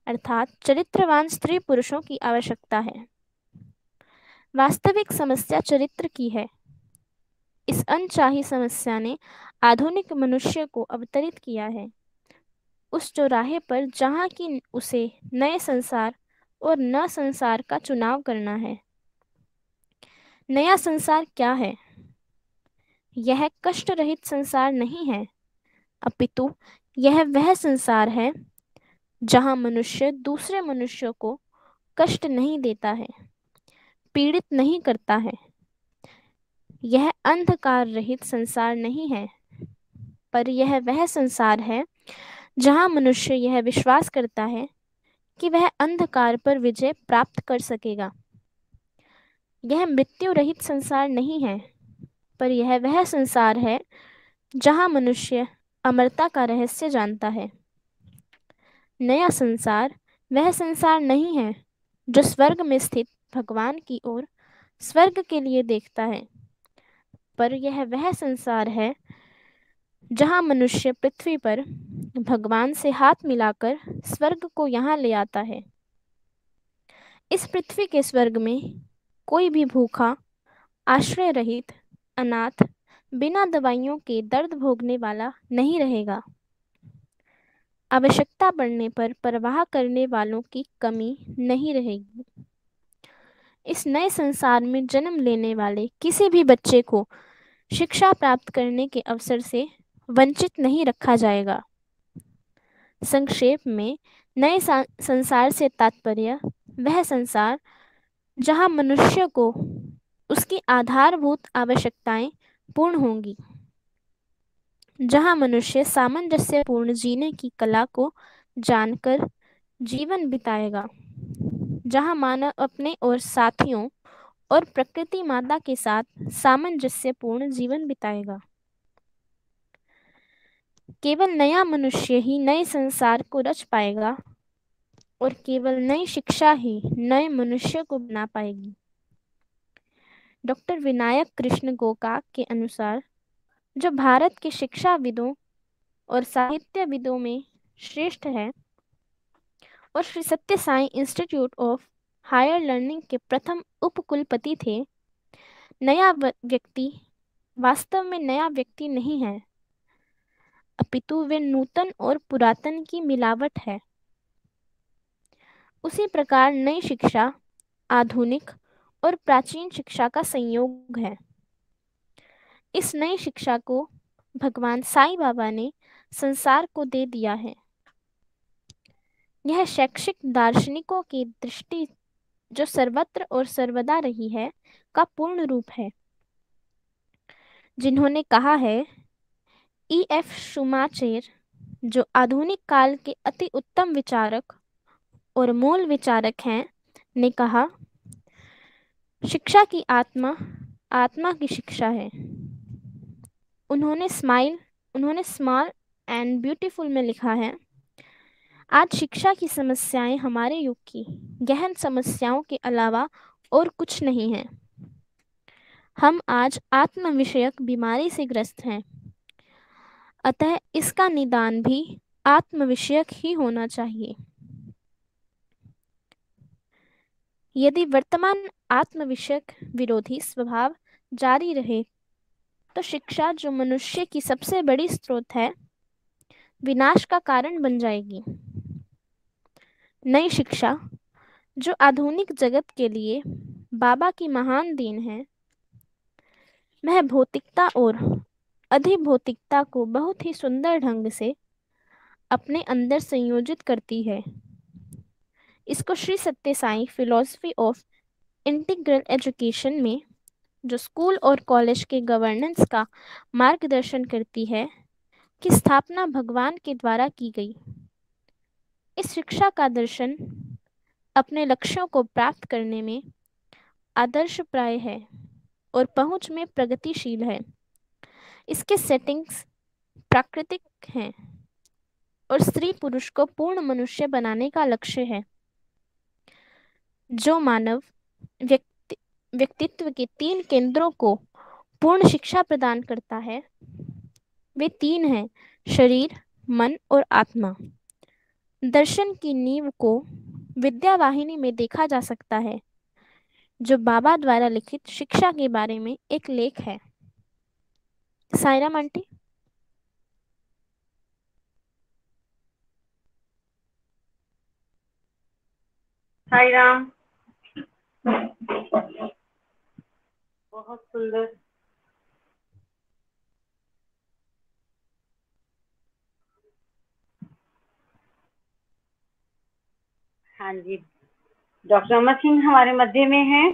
B: अर्थात चरित्रवान स्त्री पुरुषों की आवश्यकता है। वास्तविक समस्या चरित्र की है। इस अनचाही समस्या ने आधुनिक मनुष्य को अवतरित किया है। उस चौराहे पर जहाँ की उसे नए संसार और न संसार का चुनाव करना है। नया संसार क्या है? यह कष्ट रहित संसार नहीं है, अपितु यह वह संसार है जहाँ मनुष्य दूसरे मनुष्यों को कष्ट नहीं देता है, पीड़ित नहीं करता है। यह अंधकार रहित संसार नहीं है, पर यह वह संसार है जहाँ मनुष्य यह विश्वास करता है कि वह अंधकार पर विजय प्राप्त कर सकेगा। यह मृत्यु रहित संसार नहीं है, पर यह वह संसार है जहाँ मनुष्य अमरता का रहस्य जानता है। नया संसार वह संसार नहीं है जो स्वर्ग में स्थित भगवान की ओर स्वर्ग के लिए देखता है, पर यह वह संसार है जहाँ मनुष्य पृथ्वी पर भगवान से हाथ मिलाकर स्वर्ग को यहाँ ले आता है। इस पृथ्वी के स्वर्ग में कोई भी भूखा, आश्रय रहित, अनाथ, बिना दवाइयों के दर्द भोगने वाला नहीं रहेगा। आवश्यकता पड़ने पर परवाह करने वालों की कमी नहीं रहेगी। इस नए संसार में जन्म लेने वाले किसी भी बच्चे को शिक्षा प्राप्त करने के अवसर से वंचित नहीं रखा जाएगा। संक्षेप में, नए संसार से तात्पर्य वह संसार जहाँ मनुष्य को उसकी आधारभूत आवश्यकताएं पूर्ण होंगी, जहाँ मनुष्य सामंजस्यपूर्ण जीने की कला को जानकर जीवन बिताएगा, जहाँ मानव अपने और साथियों और प्रकृति माता के साथ सामंजस्यपूर्ण जीवन बिताएगा। केवल नया मनुष्य ही नए संसार को रच पाएगा और केवल नई शिक्षा ही नए मनुष्य को बना पाएगी। डॉक्टर विनायक कृष्ण गोकाक के अनुसार, जो भारत के शिक्षाविदों और साहित्यविदों में श्रेष्ठ है और Shri Satya Sai institute of higher learning के प्रथम उपकुलपति थे, नया व्यक्ति वास्तव में नया व्यक्ति नहीं है, अपितु वे नूतन और पुरातन की मिलावट है। उसी प्रकार नई शिक्षा आधुनिक और प्राचीन शिक्षा का संयोग है। इस नई शिक्षा को भगवान साईं बाबा ने संसार को दे दिया है। यह शैक्षिक दार्शनिकों की दृष्टि, जो सर्वत्र और सर्वदा रही है, का पूर्ण रूप है, जिन्होंने कहा है, E.F. शुमाचेर, जो आधुनिक काल के अति उत्तम विचारक और मूल विचारक हैं, ने कहा, शिक्षा की आत्मा आत्मा की शिक्षा है। उन्होंने स्मॉल एंड ब्यूटीफुल में लिखा है, आज शिक्षा की समस्याएं हमारे युग की गहन समस्याओं के अलावा और कुछ नहीं है। हम आज आत्म विषयक बीमारी से ग्रस्त हैं, अतः इसका निदान भी आत्म विषयक ही होना चाहिए। यदि वर्तमान आत्म विषयक विरोधी स्वभाव जारी रहे तो शिक्षा, जो मनुष्य की सबसे बड़ी स्रोत है, विनाश का कारण बन जाएगी। नई शिक्षा, जो आधुनिक जगत के लिए बाबा की महान देन है, वह भौतिकता और अधिभौतिकता को बहुत ही सुंदर ढंग से अपने अंदर संयोजित करती है। इसको Shri Satya Sai philosophy of integral education में, जो स्कूल और कॉलेज के गवर्नेंस का मार्गदर्शन करती है, की स्थापना भगवान के द्वारा की गई। इस शिक्षा का दर्शन अपने लक्ष्यों को प्राप्त करने में आदर्शप्राय है और पहुंच में प्रगतिशील है। इसके सेटिंग्स प्राकृतिक हैं और स्त्री पुरुष को पूर्ण मनुष्य बनाने का लक्ष्य है। जो मानव व्यक्तित्व के 3 केंद्रों को पूर्ण शिक्षा प्रदान करता है, वे 3 हैं, शरीर, मन और आत्मा। दर्शन की नींव को विद्या वाहिनी में देखा जा सकता है, जो बाबा द्वारा लिखित शिक्षा के बारे में एक लेख है। सायरा आंटी।
C: साई राम। बहुत सुंदर। हाँ जी, डॉक्टर अमर सिंह हमारे मध्य में हैं।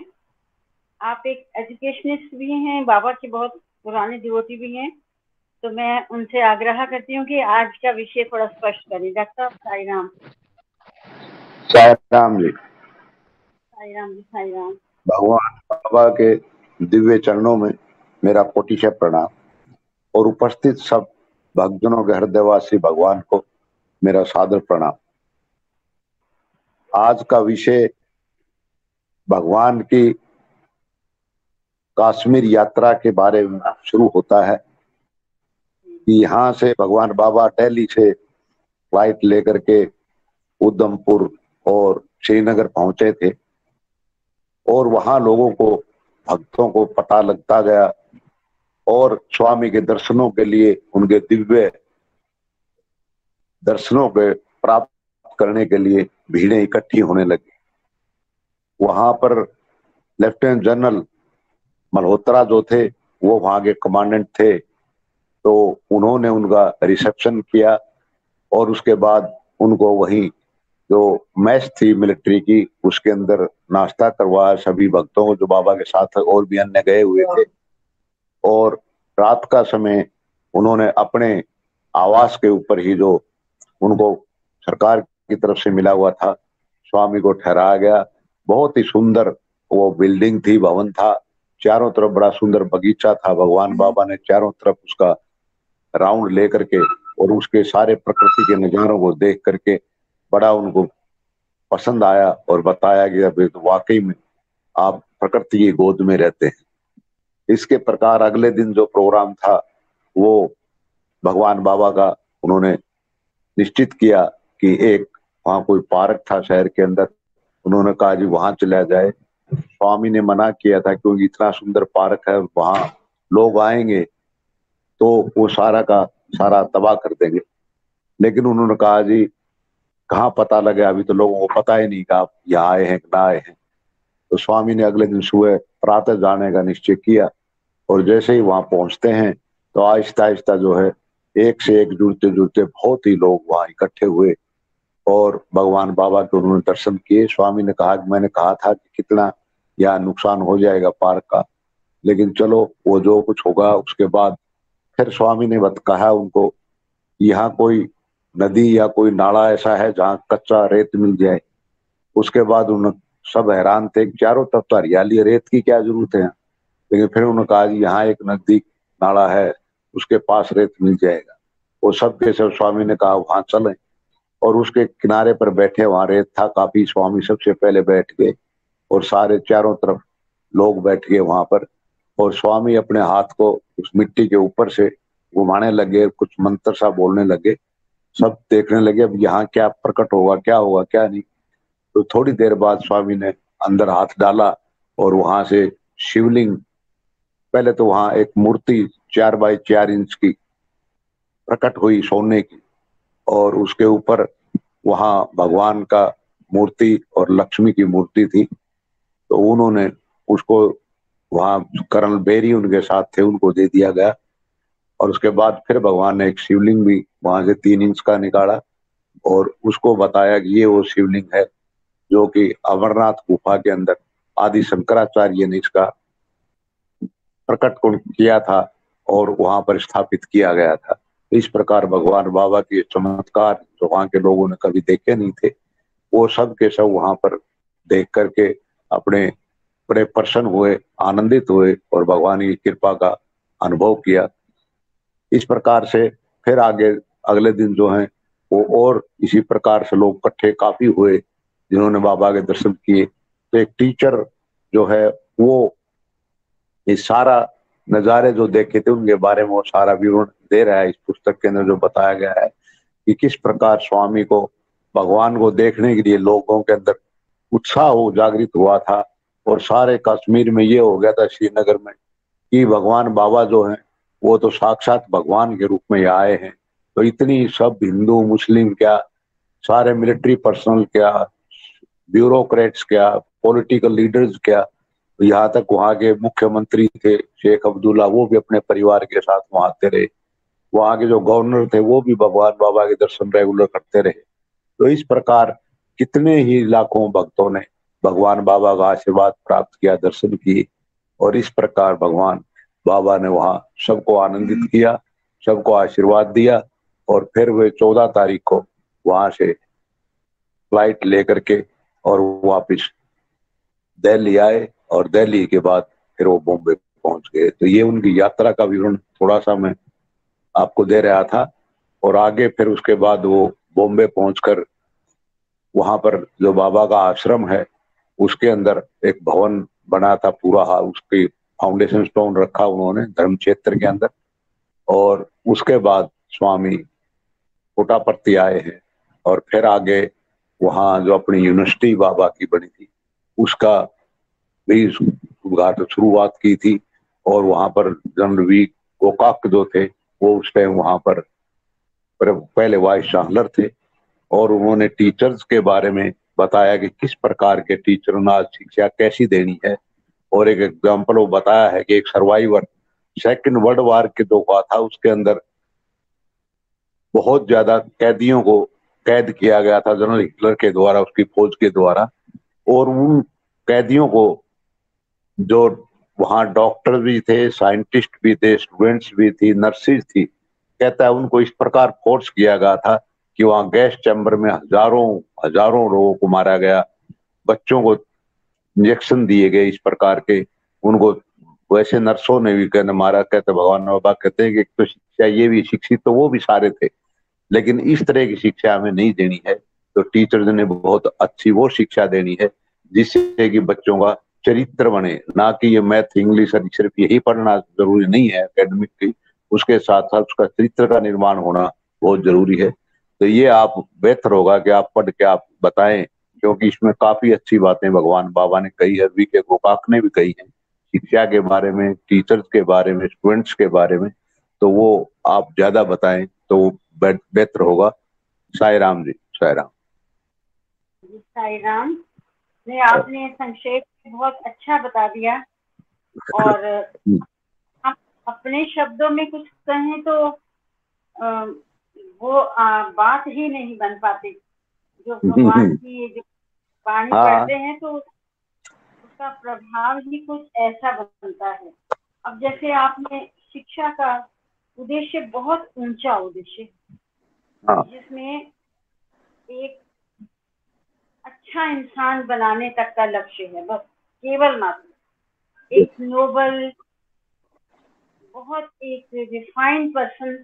C: आप एक एजुकेशनिस्ट भी हैं, बाबा के बहुत पुराने डिवोटी भी हैं, तो मैं उनसे आग्रह करती हूँ कि आज का विषय थोड़ा स्पष्ट करें। डॉक्टर साई राम।
D: साई राम जी।
C: साई राम जी, साई राम।
D: भगवान बाबा के दिव्य चरणों में मेरा कोटिशय प्रणाम और उपस्थित सब भक्तजनों के हृदयवासी भगवान को मेरा सादर प्रणाम। आज का विषय भगवान की कश्मीर यात्रा के बारे में शुरू होता है कि यहाँ से भगवान बाबा दिल्ली से फ्लाइट लेकर के उधमपुर और श्रीनगर पहुंचे थे और वहां लोगों को, भक्तों को पता लगता गया और स्वामी के दर्शनों के लिए, उनके दिव्य दर्शनों के प्राप्त करने के लिए भीड़ें इकट्ठी होने लगी। वहां पर लेफ्टिनेंट जनरल मल्होत्रा जो थे वो वहां के कमांडेंट थे, तो उन्होंने उनका रिसेप्शन किया और उसके बाद उनको वहीं जो मैच थी मिलिट्री की उसके अंदर नाश्ता करवाया सभी भक्तों को जो बाबा के साथ और भी अन्य गए हुए थे। और रात का समय उन्होंने अपने आवास के ऊपर ही जो उनको सरकार की तरफ से मिला हुआ था स्वामी को ठहराया गया। बहुत ही सुंदर वो बिल्डिंग थी, भवन था, चारों तरफ बड़ा सुंदर बगीचा था। भगवान बाबा ने चारों तरफ उसका राउंड लेकर के और उसके सारे प्रकृति के नजारों को देख करके बड़ा उनको पसंद आया और बताया कि अभी तो वाकई में आप प्रकृति की गोद में रहते हैं। इसके प्रकार अगले दिन जो प्रोग्राम था वो भगवान बाबा का उन्होंने निश्चित किया कि एक वहां कोई पार्क था शहर के अंदर, उन्होंने कहा जी वहां चला जाए। स्वामी ने मना किया था क्योंकि इतना सुंदर पार्क है, वहां लोग आएंगे तो वो सारा का सारा तबाह कर देंगे। लेकिन उन्होंने कहा जी कहाँ पता लगे, अभी तो लोगों को पता ही नहीं कि आप यहाँ आए हैं कि ना आए हैं। तो स्वामी ने अगले दिन सुबह प्रातः जाने का निश्चय किया और जैसे ही वहां पहुंचते हैं तो आहिस्ता आहिस्ता जो है एक से एक जुड़ते जुड़ते बहुत ही लोग वहां इकट्ठे हुए और भगवान बाबा के उन्होंने दर्शन किए। स्वामी ने कहा कि मैंने कहा था कि कितना यहाँ नुकसान हो जाएगा पार्क का, लेकिन चलो वो जो कुछ होगा उसके बाद। फिर स्वामी ने कहा उनको यहाँ कोई नदी या कोई नाला ऐसा है जहाँ कच्चा रेत मिल जाए। उसके बाद उन्होंने सब हैरान थे, चारों तरफ तो हरियाली, रेत की क्या जरूरत है। लेकिन फिर उन्होंने कहा यहाँ एक नजदीक नाला है, उसके पास रेत मिल जाएगा। वो सब के सब स्वामी ने कहा वहां चलें और उसके किनारे पर बैठे, वहां रेत था काफी। स्वामी सबसे पहले बैठ गए और सारे चारों तरफ लोग बैठ गए वहां पर और स्वामी अपने हाथ को उस मिट्टी के ऊपर से घुमाने लगे, कुछ मंत्र सा बोलने लगे। सब देखने लगे अब यहाँ क्या प्रकट होगा, क्या होगा क्या नहीं। तो थोड़ी देर बाद स्वामी ने अंदर हाथ डाला और वहां से शिवलिंग, पहले तो वहां एक मूर्ति 4 बाई 4 इंच की प्रकट हुई सोने की और उसके ऊपर वहां भगवान का मूर्ति और लक्ष्मी की मूर्ति थी। तो उन्होंने उसको वहां कर्नल बेरी उनके साथ थे, उनको दे दिया गया और उसके बाद फिर भगवान ने एक शिवलिंग भी वहां से 3 इंच का निकाला और उसको बताया कि ये वो शिवलिंग है जो कि अमरनाथ गुफा के अंदर आदि शंकराचार्य ने इसका प्रकट किया था और वहां पर स्थापित किया गया था। इस प्रकार भगवान बाबा के चमत्कार जो वहां के लोगों ने कभी देखे नहीं थे वो सब के सब वहां पर देख करके अपने बड़े प्रसन्न हुए, आनंदित हुए और भगवान की कृपा का अनुभव किया। इस प्रकार से फिर आगे अगले दिन जो है वो और इसी प्रकार से लोग इकट्ठे काफी हुए जिन्होंने बाबा के दर्शन किए। तो एक टीचर जो है वो ये सारा नजारे जो देखे थे उनके बारे में वो सारा विवरण दे रहा है इस पुस्तक के अंदर, जो बताया गया है कि किस प्रकार स्वामी को, भगवान को देखने के लिए लोगों के अंदर उत्साह हो जागृत हुआ था। और सारे कश्मीर में ये हो गया था, श्रीनगर में, कि भगवान बाबा जो हैं वो तो साक्षात भगवान के रूप में आए हैं। तो इतनी सब हिंदू मुस्लिम क्या, सारे मिलिट्री पर्सनल क्या, ब्यूरोक्रेट्स क्या, पॉलिटिकल लीडर्स क्या, यहाँ तक वहाँ के मुख्यमंत्री थे शेख अब्दुल्ला, वो भी अपने परिवार के साथ वहाँ आते रहे। वहाँ के जो गवर्नर थे वो भी भगवान बाबा के दर्शन रेगुलर करते रहे। तो इस प्रकार कितने ही लाखों भक्तों ने भगवान बाबा का आशीर्वाद प्राप्त किया, दर्शन किए, और इस प्रकार भगवान बाबा ने वहाँ सबको आनंदित किया, सबको आशीर्वाद दिया। और फिर वे 14 तारीख को वहां से फ्लाइट लेकर के और वापिस दिल्ली आए, और दिल्ली के बाद फिर वो बॉम्बे पहुंच गए। तो ये उनकी यात्रा का विवरण थोड़ा सा मैं आपको दे रहा था। और आगे फिर उसके बाद वो बॉम्बे पहुंचकर वहां पर जो बाबा का आश्रम है उसके अंदर एक भवन बना था पूरा, उसकी फाउंडेशन स्टोन रखा उन्होंने धर्म क्षेत्र के अंदर। और उसके बाद स्वामी पुट्टापर्थी आए हैं, और फिर आगे वहाँ जो अपनी यूनिवर्सिटी बाबा की बनी थी उसका भी उद्घाटन शुरुआत की थी। और वहां पर जनरल वी गोकाक जो थे वो उस टाइम वहां पर पहले वाइस चांसलर थे, और उन्होंने टीचर्स के बारे में बताया कि किस प्रकार के टीचर ने आज शिक्षा कैसी देनी है। और एक एग्जाम्पल वो बताया है कि एक सर्वाइवर सेकंड वर्ल्ड वार के जो हुआ था उसके अंदर बहुत ज्यादा कैदियों को कैद किया गया था जनरल हिटलर के द्वारा, उसकी फौज के द्वारा। और उन कैदियों को जो वहाँ डॉक्टर भी थे, साइंटिस्ट भी थे, स्टूडेंट्स भी थी, नर्सेज थी, कहता है उनको इस प्रकार फोर्स किया गया था कि वहाँ गैस चैम्बर में हजारों हजारों लोगों को मारा गया, बच्चों को इंजेक्शन दिए गए इस प्रकार के उनको। वैसे नर्सों ने भी कहने मारा। कहते भगवान बाबा कहते हैं कि तो शिक्षा ये भी, शिक्षित तो वो भी सारे थे, लेकिन इस तरह की शिक्षा हमें नहीं देनी है। तो टीचर्स ने बहुत अच्छी वो शिक्षा देनी है जिससे कि बच्चों का चरित्र बने, ना कि ये मैथ इंग्लिश सिर्फ यही पढ़ना जरूरी नहीं है एकेडमिक की, उसके साथ साथ उसका चरित्र का निर्माण होना बहुत जरूरी है। तो ये आप बेहतर होगा कि आप पढ़ के आप बताएं, क्योंकि इसमें काफी अच्छी बातें भगवान बाबा ने कही है, वी के गोकाक ने भी कही है शिक्षा के बारे में, टीचर्स के बारे में, स्टूडेंट्स के बारे में। तो वो आप ज्यादा बताएं तो बेहतर होगा। साई राम जी, साई राम
C: जी। साई राम ने आपने संक्षेप में बहुत अच्छा बता दिया। और हम अपने शब्दों में कुछ कहें तो वो बात ही नहीं बन पाती। जो भगवान की जो वाणी पढ़ते हैं तो उसका प्रभाव ही कुछ ऐसा बनता है। अब जैसे आपने शिक्षा का उद्देश्य बहुत ऊंचा उद्देश्य, जिसमें एक अच्छा इंसान बनाने तक का लक्ष्य है, बस केवल मात्र एक नोबल, बहुत एक रिफाइंड पर्सन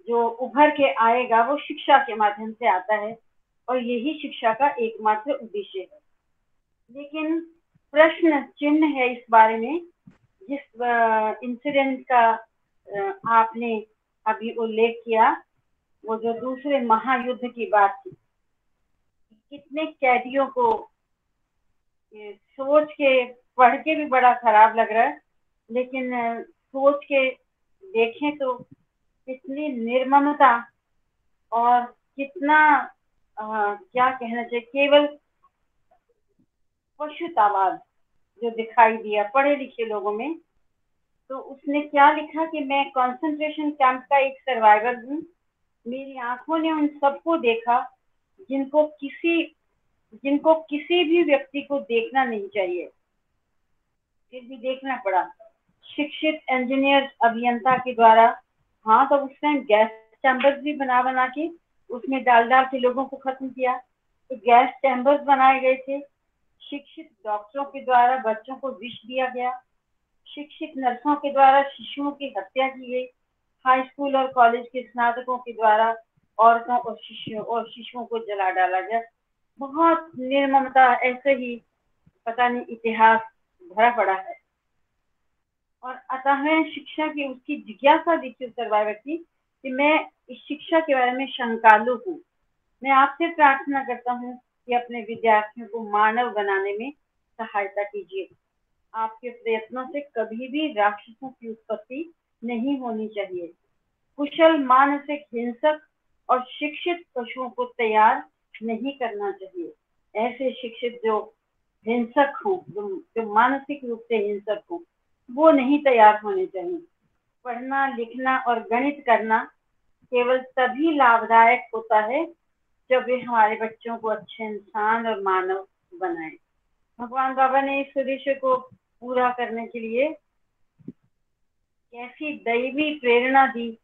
C: जो उभर के आएगा वो शिक्षा के माध्यम से आता है, और यही शिक्षा का एकमात्र उद्देश्य है। लेकिन प्रश्न चिन्ह है इस बारे में, जिस इंसिडेंट का आपने अभी उल्लेख किया, वो जो दूसरे महायुद्ध की बात थी, कितने कैदियों को सोच के पढ़ के भी बड़ा खराब लग रहा है, लेकिन सोच के देखें तो कितनी निर्ममता और कितना क्या कहना चाहिए, केवल पशुतावाद जो दिखाई दिया पढ़े लिखे लोगों में। तो उसने क्या लिखा कि मैं कंसंट्रेशन कैंप का एक सर्वाइवर हूँ, मेरी आंखों ने उन सबको देखा जिनको किसी भी व्यक्ति को देखना नहीं चाहिए, फिर भी देखना पड़ा। शिक्षित इंजीनियर अभियंता के द्वारा, हाँ तो उस टाइम गैस चैम्बर्स भी बना के उसमें डाल के लोगों को खत्म किया, तो गैस चैम्बर्स बनाए गए थे। शिक्षित डॉक्टरों के द्वारा बच्चों को विष दिया गया, शिक्षित नर्सों के द्वारा शिशुओं की हत्या की गई, हाई स्कूल और कॉलेज के स्नातकों के द्वारा औरतों और शिशुओं को जला डाला गया। बहुत निर्ममता, ऐसे ही पता नहीं इतिहास भरा पड़ा है। और अतः शिक्षा की उसकी जिज्ञासा देखिए सर्वाइवर की कि मैं इस शिक्षा के बारे में शंकालु हूँ। मैं आपसे प्रार्थना करता हूँ कि अपने विद्यार्थियों को मानव बनाने में सहायता कीजिए। आपके प्रयत्नों से कभी भी राक्षसों की उत्पत्ति नहीं होनी चाहिए। कुशल मानसिक हिंसक और शिक्षित पशुओं को तैयार नहीं करना चाहिए। ऐसे शिक्षित जो हिंसक हो, जो मानसिक रूप से हिंसक हो, वो नहीं तैयार होने चाहिए। पढ़ना लिखना और गणित करना केवल तभी लाभदायक होता है जब वे हमारे बच्चों को अच्छे इंसान और मानव बनाए। भगवान बाबा ने इस उद्देश्य को पूरा करने के लिए कैसी दैवी प्रेरणा दी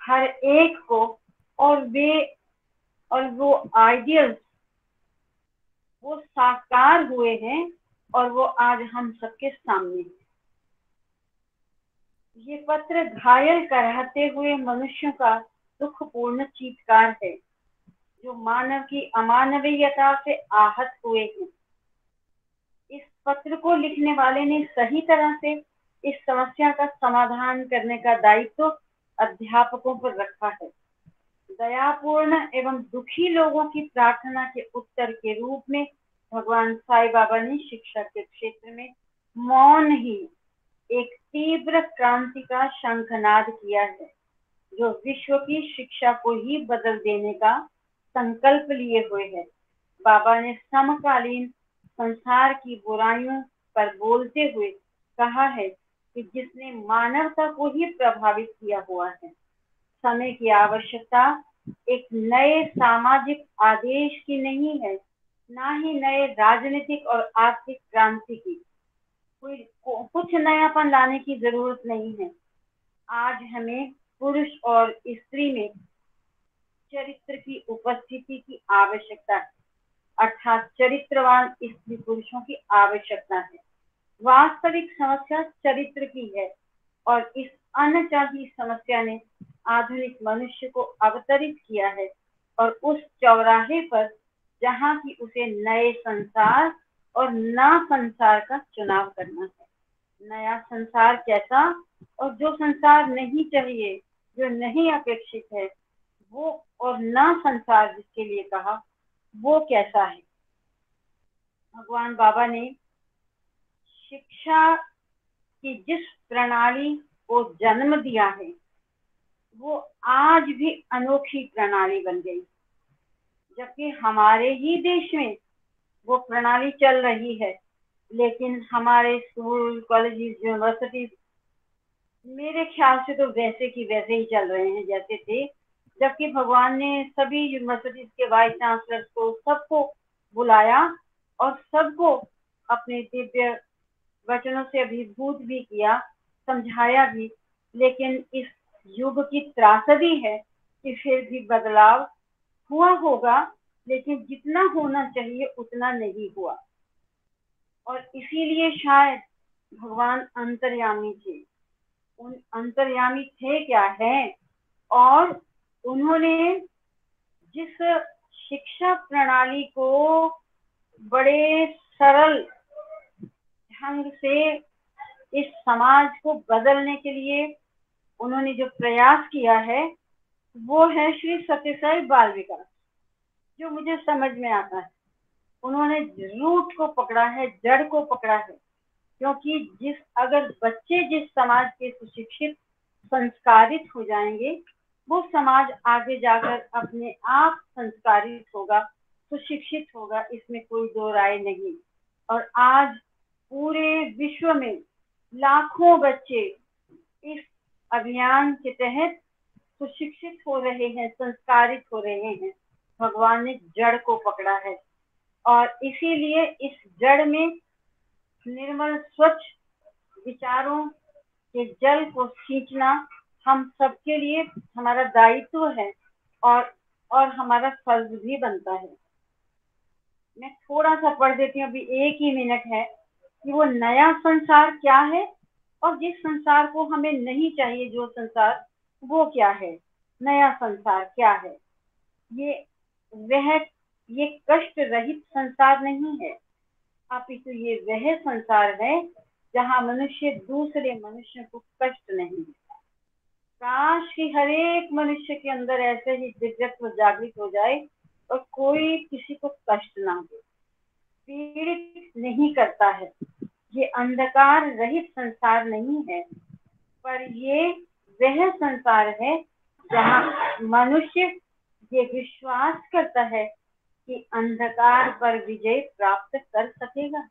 C: हर एक को, और वो आइडियल्स वो साकार हुए हैं और वो आज हम सबके सामने है। ये पत्र घायल कराते हुए मनुष्यों का दुखपूर्ण चीत्कार है जो मानव की अमानवीयता से आहत हुए हैं। इस पत्र को लिखने वाले ने सही तरह से इस समस्या का समाधान करने का दायित्व अध्यापकों पर रखा है। दयापूर्ण एवं दुखी लोगों की प्रार्थना के उत्तर के रूप में भगवान साईं बाबा ने शिक्षा के क्षेत्र में मौन ही एक तीव्र क्रांति का शंखनाद किया है, जो विश्व की शिक्षा को ही बदल देने का संकल्प लिए हुए है। बाबा ने समकालीन संसार की बुराइयों पर बोलते हुए कहा है कि जिसने मानवता को ही प्रभावित किया हुआ है। समय की आवश्यकता एक नए सामाजिक आदेश की नहीं है, ना ही नए राजनीतिक और आर्थिक क्रांति की। कुछ नयापन लाने की जरूरत नहीं है। आज हमें पुरुष और स्त्री में चरित्र की उपस्थिति की आवश्यकता है, अर्थात चरित्रवान स्त्री पुरुषों की आवश्यकता है। वास्तविक समस्या चरित्र की है और इस अनचाही समस्या ने आधुनिक मनुष्य को अवतरित किया है और उस चौराहे पर जहाँ की उसे नए संसार और ना संसार का चुनाव करना है। नया संसार कैसा, और जो संसार नहीं चाहिए, जो नहीं अपेक्षित है, वो और ना संसार जिसके लिए कहा, वो कैसा है। भगवान बाबा ने शिक्षा की जिस प्रणाली को जन्म दिया है वो आज भी अनोखी प्रणाली बन गई, जबकि हमारे ही देश में वो प्रणाली चल रही है। लेकिन हमारे स्कूल कॉलेज यूनिवर्सिटीज मेरे ख्याल से तो वैसे की वैसे ही चल रहे हैं जैसे थे, जबकि भगवान ने सभी यूनिवर्सिटीज के वाइस चांसलर्स को सबको बुलाया और सबको अपने दिव्य वचनों से अभिभूत भी किया, समझाया भी। लेकिन इस युग की त्रासदी है कि फिर भी बदलाव हुआ होगा, लेकिन जितना होना चाहिए उतना नहीं हुआ। और इसीलिए शायद भगवान अंतर्यामी थे। उन अंतर्यामी थे क्या है, और उन्होंने जिस शिक्षा प्रणाली को बड़े सरल ढंग से इस समाज को बदलने के लिए उन्होंने जो प्रयास किया है वो है श्री सत्य साई बाल विकास, जो मुझे समझ में आता है। उन्होंने रूट को पकड़ा है, जड़ को पकड़ा है, क्योंकि अगर बच्चे जिस समाज के सुशिक्षित संस्कारित हो जाएंगे वो समाज आगे जाकर अपने आप संस्कारित होगा, सुशिक्षित होगा, इसमें कोई दो राय नहीं। और आज पूरे विश्व में लाखों बच्चे इस अभियान के तहत सुशिक्षित हो रहे हैं, संस्कारित हो रहे हैं। भगवान ने जड़ को पकड़ा है और इसीलिए इस जड़ में निर्मल स्वच्छ विचारों के जल को सींचना हम सबके लिए हमारा दायित्व है और हमारा फर्ज भी बनता है। मैं थोड़ा सा पढ़ देती हूँ, अभी 1 ही मिनट है, कि वो नया संसार क्या है और जिस संसार को हमें नहीं चाहिए जो संसार, वो क्या है। नया संसार क्या है? ये कष्ट रहित संसार नहीं है, अपितु ये वह संसार है जहाँ मनुष्य दूसरे मनुष्य को कष्ट नहीं देता। काश कि हर एक मनुष्य के अंदर ऐसे ही दिव्यत्व जागृत हो जाए और कोई किसी को कष्ट ना दे, पीड़ित नहीं करता है। ये अंधकार रहित संसार नहीं है, पर ये वह संसार है जहाँ मनुष्य ये विश्वास करता है कि अंधकार पर विजय प्राप्त कर सकेगा।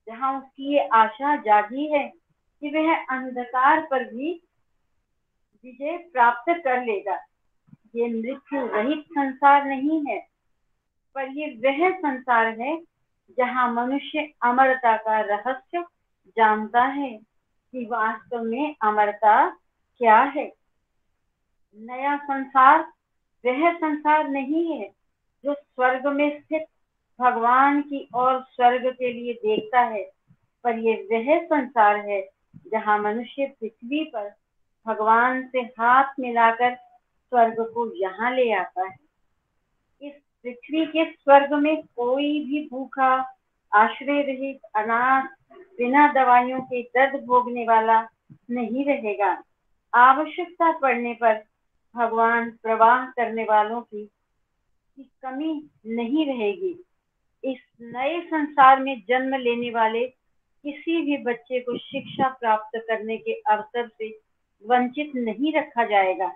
C: जहाँ उसकी ये आशा जागी है कि वह अंधकार पर भी विजय प्राप्त कर लेगा। ये मृत्यु रहित संसार नहीं है, पर ये वह संसार है जहाँ मनुष्य अमरता का रहस्य जानता है कि वास्तव में अमरता क्या है। नया संसार वह संसार नहीं है जो स्वर्ग में स्थित भगवान की ओर स्वर्ग के लिए देखता है, पर ये वह संसार है जहाँ मनुष्य पृथ्वी पर भगवान से हाथ मिलाकर स्वर्ग को यहाँ ले आता है। इस पृथ्वी के स्वर्ग में कोई भी भूखा, आश्रय रहित, अनाथ, बिना दवाइयों के दर्द भोगने वाला नहीं रहेगा। आवश्यकता पड़ने पर भगवान प्रवाह करने वालों की कमी नहीं रहेगी। इस नए संसार में जन्म लेने वाले किसी भी बच्चे को शिक्षा प्राप्त करने के अवसर से वंचित नहीं रखा जाएगा।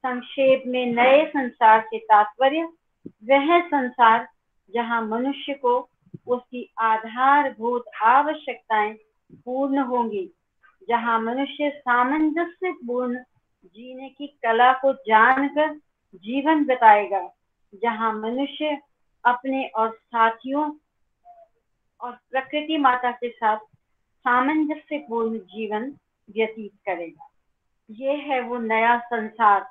C: संक्षेप में नए संसार से तात्पर्य वह संसार जहां मनुष्य को उसकी आधारभूत आवश्यकताएं पूर्ण होंगी, जहां मनुष्य सामंजस्यपूर्ण जीने की कला को जानकर जीवन बिताएगा, जहां मनुष्य अपने और साथियों और प्रकृति माता के साथ सामंजस्यपूर्ण जीवन व्यतीत करेगा। ये है वो नया संसार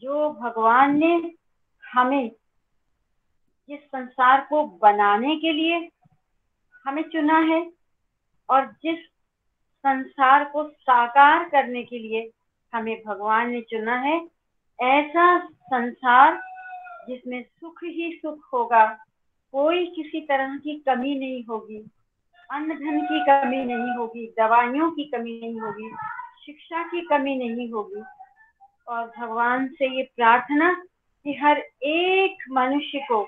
C: जो भगवान ने हमें जिस संसार को बनाने के लिए हमें चुना है और जिस संसार को साकार करने के लिए हमें भगवान ने चुना है। ऐसा संसार जिसमें सुख ही सुख होगा, कोई किसी तरह की कमी नहीं होगी, अन्न धन की कमी नहीं होगी, दवाइयों की कमी नहीं होगी, शिक्षा की कमी नहीं होगी। और भगवान से ये प्रार्थना कि हर एक मनुष्य को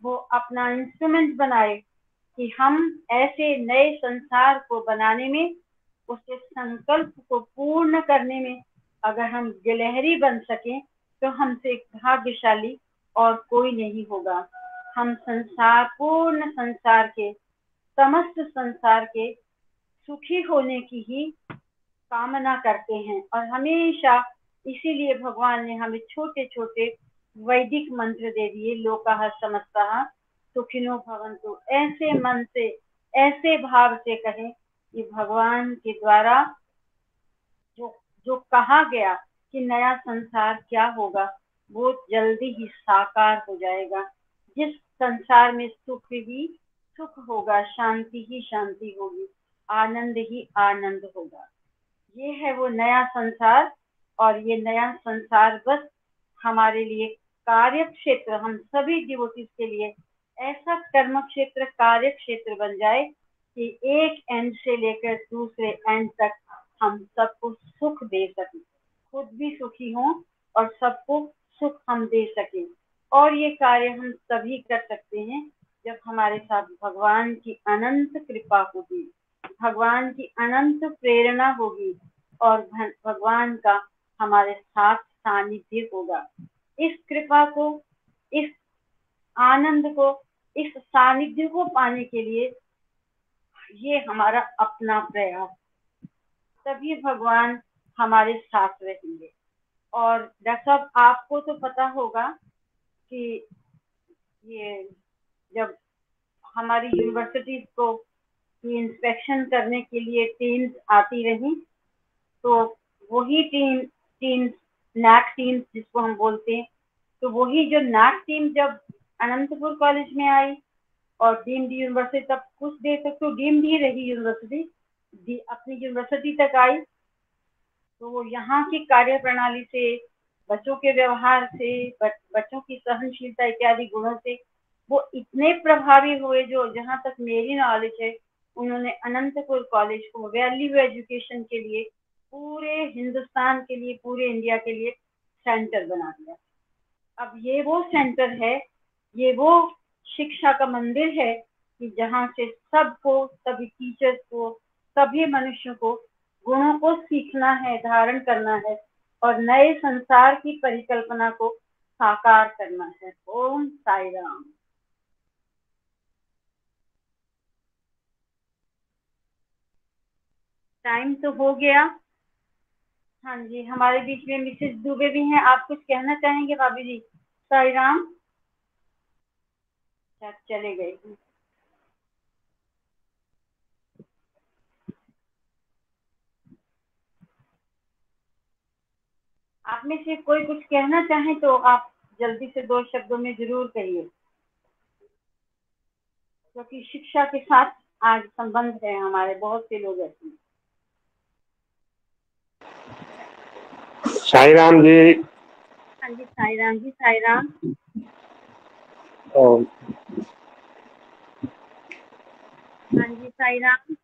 C: वो अपना इंस्ट्रूमेंट बनाए कि हम ऐसे नए संसार को बनाने में, उसके संकल्प को पूर्ण करने में अगर हम गिलहरी बन सकें तो हमसे भाग्यशाली और कोई नहीं होगा। हम पूर्ण संसार के, समस्त संसार के सुखी होने की ही कामना करते हैं और हमेशा इसीलिए भगवान ने हमें छोटे छोटे वैदिक मंत्र दे दिए। लोकाः समस्ताः सुखिनो भवन्तु। ऐसे मन से, ऐसे भाव से कहें कि भगवान के द्वारा जो जो कहा गया कि नया संसार क्या होगा वो जल्दी ही साकार हो जाएगा। जिस संसार में सुख ही सुख होगा, शांति ही शांति होगी, आनंद ही आनंद होगा। ये है वो नया संसार। और ये नया संसार बस हमारे लिए कार्य क्षेत्र, हम सभी डिवोटीज के लिए ऐसा कर्म क्षेत्र, कार्य क्षेत्र बन जाए कि एक एंड से लेकर दूसरे एंड तक हम सबको सुख दे सकें, खुद भी सुखी हों और सबको सुख हम दे सकें। और ये कार्य हम तभी कर सकते हैं जब हमारे साथ भगवान की अनंत कृपा होगी, भगवान की अनंत प्रेरणा होगी और भगवान का हमारे साथ सानिध्य होगा। इस कृपा को, इस आनंद को, इस सानिध्य को पाने के लिए ये हमारा अपना प्रयास, तभी भगवान हमारे साथ रहेंगे। और डॉक्टर साहब आपको तो पता होगा कि ये जब हमारी यूनिवर्सिटीज को इंस्पेक्शन करने के लिए टीम्स आती रही तो वही टीम नैक टीम जिसको हम बोलते हैं, तो वही जो नैक टीम जब अनंतपुर कॉलेज में आई और डीम्ड यूनिवर्सिटी, तब कुछ देर तक तो डीम्ड ही रही यूनिवर्सिटी, अपनी यूनिवर्सिटी तक आई तो वो यहाँ की कार्य प्रणाली से, बच्चों के व्यवहार से, बच्चों की सहनशीलता इत्यादि गुणों से वो इतने प्रभावी हुए जो जहाँ तक मेरी नॉलेज है उन्होंने अनंतपुर कॉलेज को वैल्यू एजुकेशन के लिए पूरे हिंदुस्तान के लिए, पूरे इंडिया के लिए सेंटर बना दिया। अब ये वो सेंटर है, ये वो शिक्षा का मंदिर है कि जहाँ से सबको, सभी टीचर्स को, सभी मनुष्यों को गुणों को सीखना है, धारण करना है और नए संसार की परिकल्पना को साकार करना है। ओम साई राम। टाइम तो हो गया। हाँ जी, हमारे बीच में मिसेस दुबे भी हैं। आप कुछ कहना चाहेंगे भाभी जी? साई राम। चले गए। आप में से कोई कुछ कहना चाहे तो आप जल्दी से 2 शब्दों में जरूर कहिए, क्योंकि शिक्षा के साथ आज संबंध है हमारे। बहुत से लोग ऐसे हैं।
E: साई राम जी।
C: हाँ जी, साई राम जी, साई राम। हाँ जी, साई राम।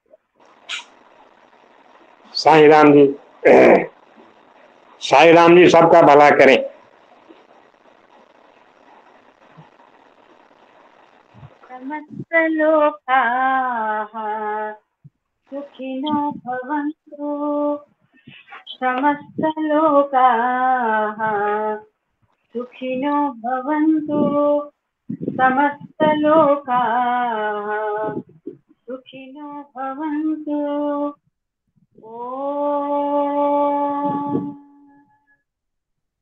E: साई राम जी। साई राम जी सबका भला करें।
C: समस्त लोकाः सुखिनो भवन्तु। समस्त लोकाः सुखिनो भवन्तु। समस्त लोकाः सुखिनो भवन्तु। ओम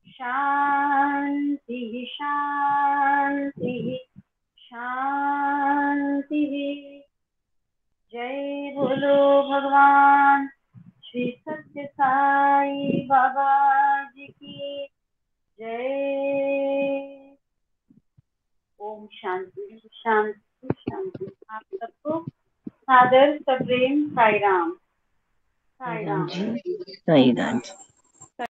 C: शांति शांति शांति। जय बोलो भगवान श्री सत्य साई बाबा जी की जय। ओम शांति शांति शांति। आप सबको सादर सप्रेम साई राम। साई राम।
F: साई राम।